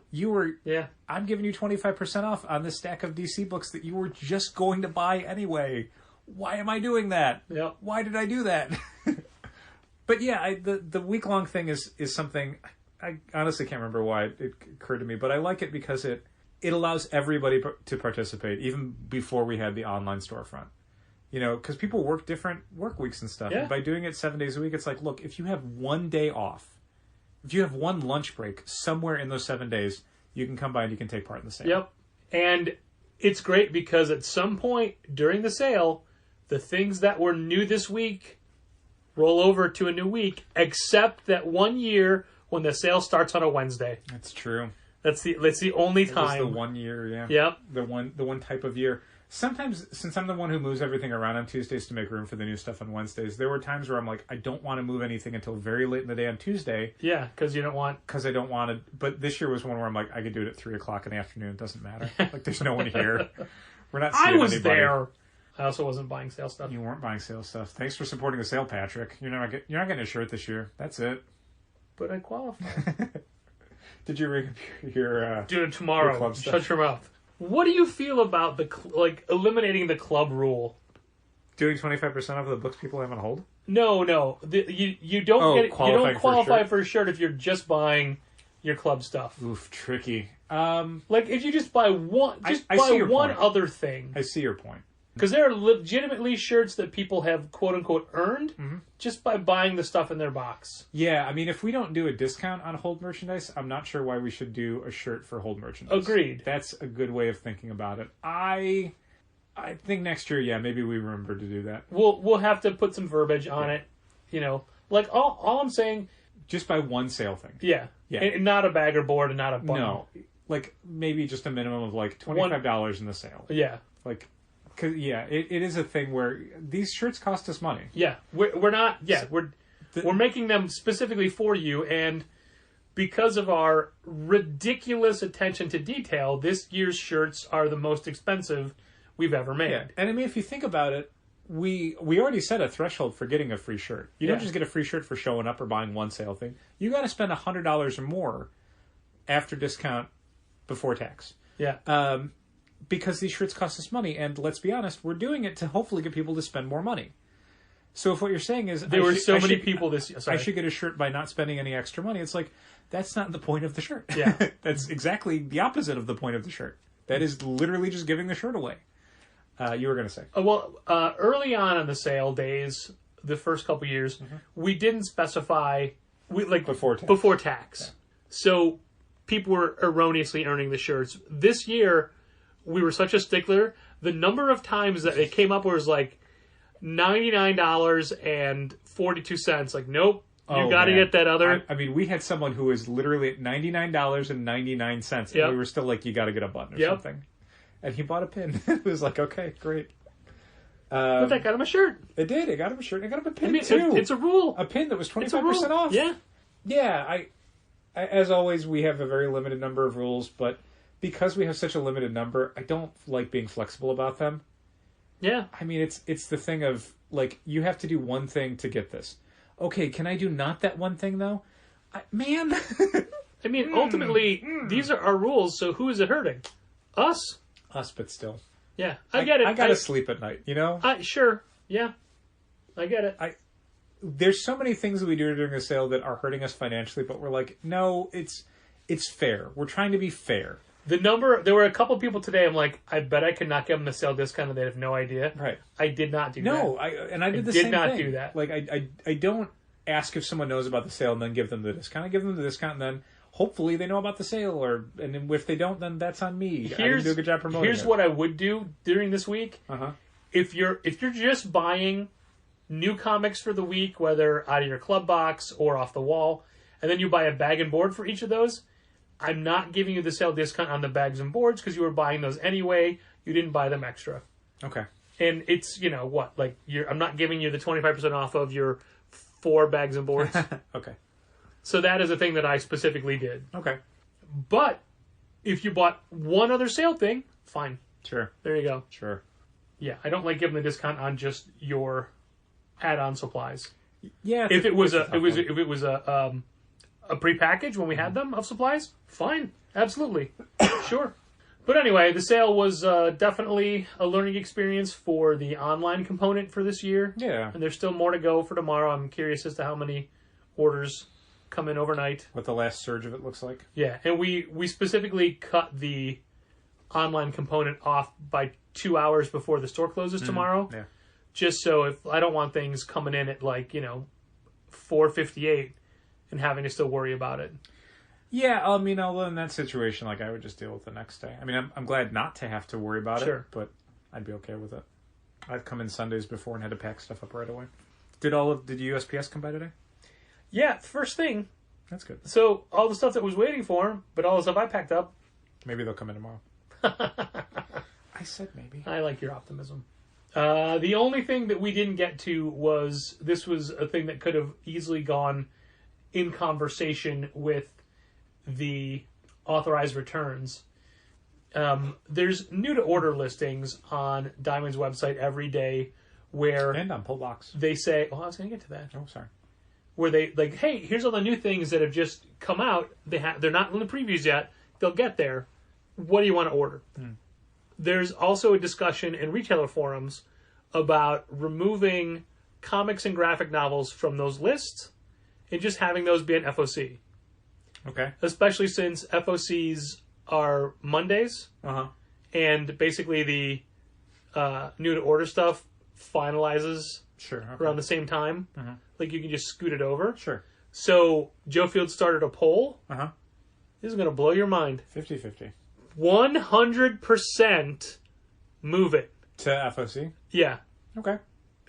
I'm giving you 25% off on this stack of DC books that you were just going to buy anyway. Why am I doing that? Yeah. Why did I do that? But yeah, the week-long thing is something, I honestly can't remember why it occurred to me, but I like it because it allows everybody to participate, even before we had the online storefront. You know, because people work different work weeks and stuff. Yeah. And by doing it 7 days a week, it's like, look, if you have 1 day off, if you have 1 lunch break somewhere in those 7 days, you can come by and you can take part in the sale. Yep. And it's great because at some point during the sale, the things that were new this week roll over to a new week, except that 1 year when the sale starts on a Wednesday. That's true. That's the only time. It was the 1 year, yeah. Yep. The one type of year. Sometimes, since I'm the one who moves everything around on Tuesdays to make room for the new stuff on Wednesdays, there were times where I'm like, I don't want to move anything until very late in the day on Tuesday. Yeah, because you don't want... Because I don't want to... But this year was one where I'm like, I could do it at 3 o'clock in the afternoon. It doesn't matter. Like, there's no one here. We're not seeing I was anybody. There. I also wasn't buying sale stuff. You weren't buying sale stuff. Thanks for supporting the sale, Patrick. You're not getting a shirt this year. That's it. But I qualify. Did you ring your do it tomorrow. Your club stuff? Shut your mouth. What do you feel about eliminating the club rule? Doing 25% off of the books people have on hold? No. You don't qualify for a shirt if you're just buying your club stuff. Oof, tricky. Like if you just buy one, buy one other thing. I see your point. Because there are legitimately shirts that people have quote-unquote earned just by buying the stuff in their box. Yeah, I mean, if we don't do a discount on hold merchandise, I'm not sure why we should do a shirt for hold merchandise. Agreed. That's a good way of thinking about it. I think next year, yeah, maybe we remember to do that. We'll have to put some verbiage on it. You know, like all I'm saying... Just by one sale thing. Yeah. And not a bagger board and not a bundle. No. Like, maybe just a minimum of, like, $25 in the sale. Yeah. Like... Cause, yeah, it is a thing where these shirts cost us money. Yeah, we're not. Yeah, we're making them specifically for you, and because of our ridiculous attention to detail, this year's shirts are the most expensive we've ever made. Yeah, and I mean, if you think about it, we already set a threshold for getting a free shirt. You don't just get a free shirt for showing up or buying one sale thing. You got to spend $100 or more after discount before tax. Yeah. Because these shirts cost us money, and let's be honest, we're doing it to hopefully get people to spend more money. So if what you're saying is... There were so many people this year. I should get a shirt by not spending any extra money. It's like, that's not the point of the shirt. Yeah. That's exactly the opposite of the point of the shirt. That is literally just giving the shirt away. You were going to say. Early on in the sale days, the first couple years, we didn't specify before tax. Yeah. So people were erroneously earning the shirts. This year, we were such a stickler. The number of times that it came up was like $99.42. Like, nope, you got to get that other. I mean, we had someone who was literally at $99.99, and we were still like, you got to get a button or something. And he bought a pin. It was like, okay, great. But that got him a shirt. It did. It got him a shirt. It got him a pin, too. It's a rule. A pin that was 25% off. Yeah. Yeah, I, as always, we have a very limited number of rules, but because we have such a limited number, I don't like being flexible about them. Yeah. I mean, it's the thing of, like, you have to do one thing to get this. Okay, can I do not that one thing, though? I mean, ultimately, these are our rules, so who is it hurting? Us? Us, but still. Yeah, I get it. I gotta sleep at night, you know? Sure, yeah. I get it. There's so many things that we do during the sale that are hurting us financially, but we're like, no, it's fair. We're trying to be fair. There were a couple people today, I'm like, I bet I could not give them the sale discount and they have no idea. Right. I did not do that. No, I did the same same thing. did not do that. Like, I don't ask if someone knows about the sale and then give them the discount. I give them the discount and then hopefully they know about the sale, and if they don't, then that's on me. I didn't do a good job promoting Here's it. what I would do during this week. Uh-huh. If you're just buying new comics for the week, whether out of your club box or off the wall, and then you buy a bag and board for each of those, I'm not giving you the sale discount on the bags and boards because you were buying those anyway. You didn't buy them extra. Okay. And it's, I'm not giving you the 25% off of your 4 bags and boards. Okay. So that is a thing that I specifically did. Okay. But if you bought one other sale thing, fine. Sure. There you go. Sure. Yeah, I don't like giving the discount on just your add-on supplies. Yeah. If it was a prepackaged when we had them of supplies, fine, absolutely, sure. But anyway, the sale was definitely a learning experience for the online component for this year. Yeah. And there's still more to go for tomorrow. I'm curious as to how many orders come in overnight. What the last surge of it looks like. Yeah, and we specifically cut the online component off by 2 hours before the store closes tomorrow. Yeah. Just so if I don't want things coming in at 4:58 and having to still worry about it. Yeah, I mean, although in that situation, I would just deal with the next day. I mean, I'm glad not to have to worry about it, but I'd be okay with it. I've come in Sundays before and had to pack stuff up right away. Did USPS come by today? Yeah, first thing. That's good. So all the stuff that was waiting for him, but all the stuff I packed up. Maybe they'll come in tomorrow. I said maybe. I like your optimism. The only thing that we didn't get to was, this was a thing that could have easily gone in conversation with the authorized returns. There's new to order listings on Diamond's website every day where... And on Pullbox. They say... Oh, I was going to get to that. Oh, sorry. Where they, hey, here's all the new things that have just come out. They're not in the previews yet. They'll get there. What do you want to order? There's also a discussion in retailer forums about removing comics and graphic novels from those lists and just having those be an FOC. Okay. Especially since FOCs are Mondays. Uh-huh. And basically the new to order stuff finalizes around the same time. Uh-huh. Like you can just scoot it over. Sure. So Joe Field started a poll. Uh-huh. This is going to blow your mind. 50-50. 100% move it. To FOC? Yeah. Okay.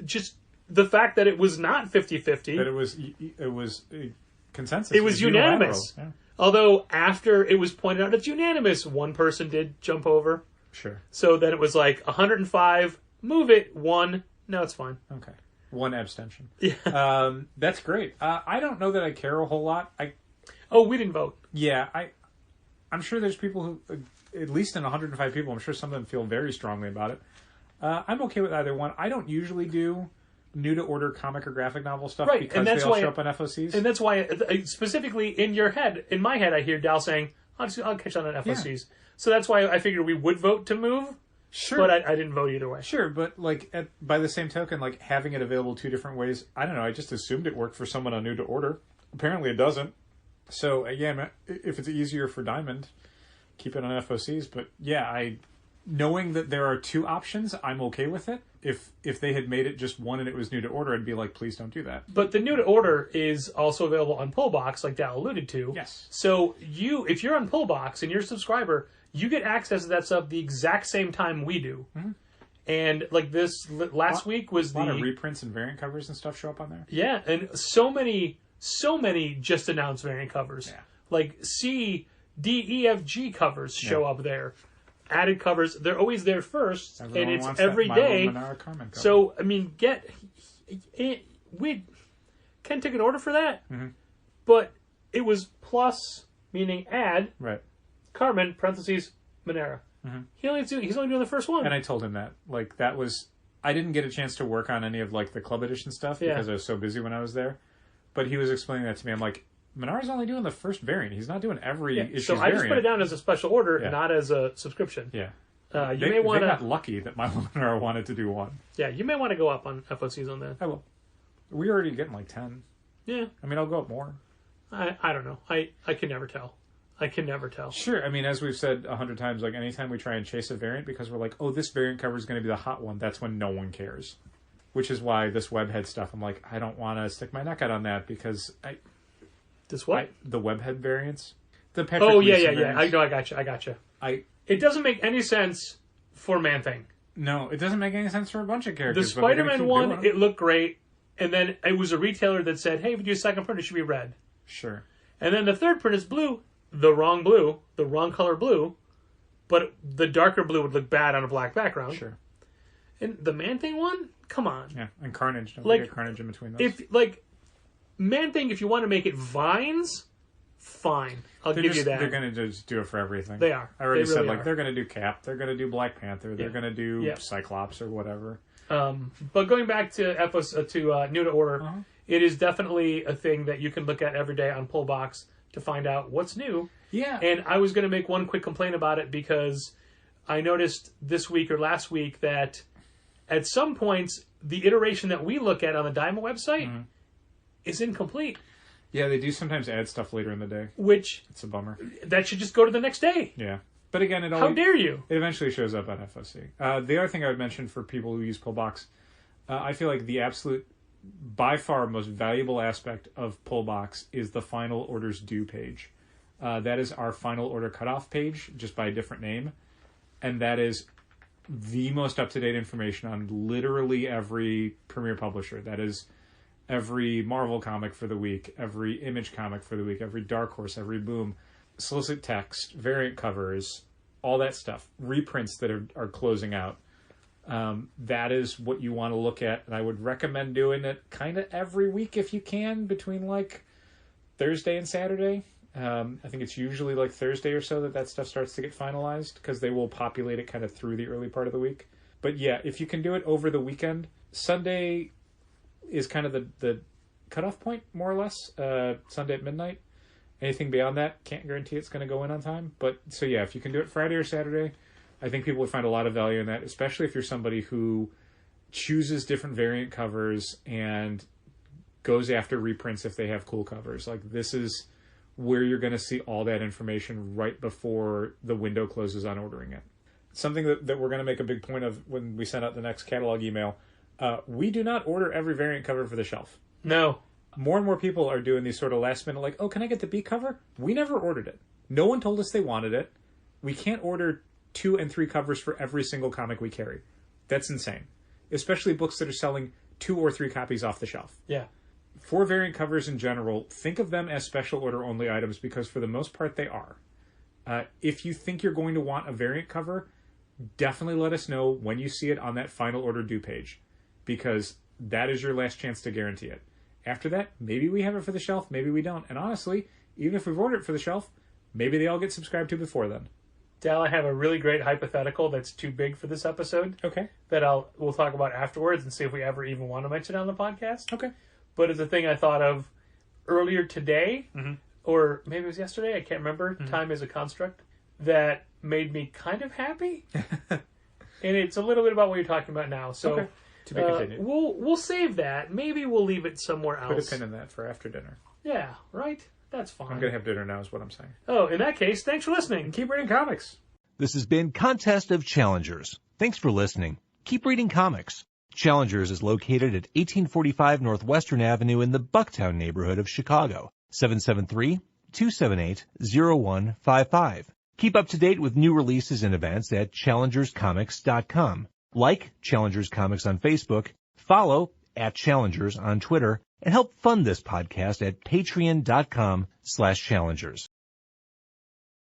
Just the fact that it was not 50-50. That it was consensus. It was unanimous. Yeah. Although after it was pointed out it's unanimous, one person did jump over. Sure. So then it was 105, move it, 1, no, it's fine. Okay. 1 abstention. Yeah. That's great. I don't know that I care a whole lot. We didn't vote. Yeah, I'm sure there's people who, at least in 105 people, I'm sure some of them feel very strongly about it. I'm okay with either one. I don't usually do new to order comic or graphic novel stuff because they all show up on FOCs. And that's why, specifically in my head, I hear Dal saying, I'll catch on FOCs. Yeah. So that's why I figured we would vote to move. Sure. But I didn't vote either way. Sure, but by the same token, having it available 2 different ways, I don't know, I just assumed it worked for someone on new to order. Apparently it doesn't. So, again, if it's easier for Diamond, keep it on FOCs. But, yeah, knowing that there are two options, I'm okay with it. If they had made it just one and it was new to order, I'd be like, please don't do that. But the new to order is also available on Pullbox, like Dal alluded to. Yes. So if you're on Pullbox and you're a subscriber, you get access to that stuff the exact same time we do. Mm-hmm. And like this last week was a lot of reprints and variant covers and stuff show up on there. Yeah, and so many just announced variant covers. Yeah. Like C, D, E, F, G covers show up there. Added covers, they're always there first, Everyone and it's wants every that day. So I mean, Ken took an order for that, but it was plus, meaning add, right? Carmen parentheses Monera. Mm-hmm. He's only doing the first one, and I told him that that was. I didn't get a chance to work on any of like the club edition stuff because I was so busy when I was there. But he was explaining that to me. I'm like, Monera's only doing the first variant. He's not doing every issue. So I just put it down as a special order, not as a subscription. Yeah. May want to. They got lucky that my Monera wanted to do one. Yeah, you may want to go up on FOCs on that. I will. We're already getting like 10. Yeah. I mean, I'll go up more. I don't know. I can never tell. I can never tell. Sure. I mean, as we've said 100 times, like anytime we try and chase a variant because we're like, oh, this variant cover is going to be the hot one, that's when no one cares. Which is why this webhead stuff, I'm like, I don't want to stick my neck out on that because This what? The webhead variants. The Patrick yeah. I know. I got you. It doesn't make any sense for Man-Thing. No, it doesn't make any sense for a bunch of characters. The Spider-Man one, it looked great, and then it was a retailer that said, "Hey, if you do a second print, it should be red." Sure. And then the third print is blue, the wrong color blue, but the darker blue would look bad on a black background. Sure. And the Man-Thing one, come on. Yeah, and Carnage. Don't like get Carnage in between those. If Man-Thing, if you want to make it vines, fine. I'll give you that. They're going to just do it for everything. They are. I already really said, are. they're going to do Cap. They're going to do Black Panther. They're going to do Cyclops or whatever. But going back to New to Order, it is definitely a thing that you can look at every day on Pullbox to find out what's new. Yeah. And I was going to make one quick complaint about it because I noticed this week or last week that at some points, the iteration that we look at on the Dyma website is incomplete. Yeah, they do sometimes add stuff later in the day. Which... It's a bummer. That should just go to the next day. Yeah. But again, how dare you? It eventually shows up on FOC. The other thing I would mention for people who use Pullbox, I feel like the absolute, by far, most valuable aspect of Pullbox is the Final Orders Due page. That is our Final Order Cutoff page, just by a different name. And that is the most up-to-date information on literally every Premier publisher. That is every Marvel comic for the week, every Image comic for the week, every Dark Horse, every Boom, solicit text, variant covers, all that stuff, reprints that are closing out. That is what you want to look at, and I would recommend doing it kind of every week if you can, between like Thursday and Saturday. I think it's usually like Thursday or so that stuff starts to get finalized, because they will populate it kind of through the early part of the week. But yeah, if you can do it over the weekend, Sunday is kind of the cutoff point, more or less. Sunday at midnight. Anything beyond that, can't guarantee it's going to go in on time. But so yeah, if you can do it Friday or Saturday, I think people would find a lot of value in that, especially if you're somebody who chooses different variant covers and goes after reprints if they have cool covers. Like, this is where you're going to see all that information right before the window closes on ordering it. Something that we're going to make a big point of when we send out the next catalog email. We do not order every variant cover for the shelf. No. More and more people are doing these sort of last minute, like, oh, can I get the B cover? We never ordered it. No one told us they wanted it. We can't order 2 and 3 covers for every single comic we carry. That's insane. Especially books that are selling 2 or 3 copies off the shelf. Yeah. For variant covers in general, think of them as special order only items, because for the most part they are. If you think you're going to want a variant cover, definitely let us know when you see it on that Final Order Due page, because that is your last chance to guarantee it. After that, maybe we have it for the shelf, maybe we don't. And honestly, even if we've ordered it for the shelf, maybe they all get subscribed to before then. Dal, I have a really great hypothetical that's too big for this episode. Okay. That we'll talk about afterwards and see if we ever even want to mention it on the podcast. Okay. But it's a thing I thought of earlier today, or maybe it was yesterday, I can't remember. Time is a construct. That made me kind of happy. And it's a little bit about what you're talking about now. So okay. To be continued. We'll save that. Maybe we'll leave it somewhere else. Put a pin in that for after dinner. Yeah, right? That's fine. I'm going to have dinner now is what I'm saying. Oh, in that case, thanks for listening. And keep reading comics. This has been Contest of Challengers. Thanks for listening. Keep reading comics. Challengers is located at 1845 Northwestern Avenue in the Bucktown neighborhood of Chicago. 773-278-0155. Keep up to date with new releases and events at challengerscomics.com. Like Challengers Comics on Facebook, follow @Challengers on Twitter, and help fund this podcast at patreon.com/challengers.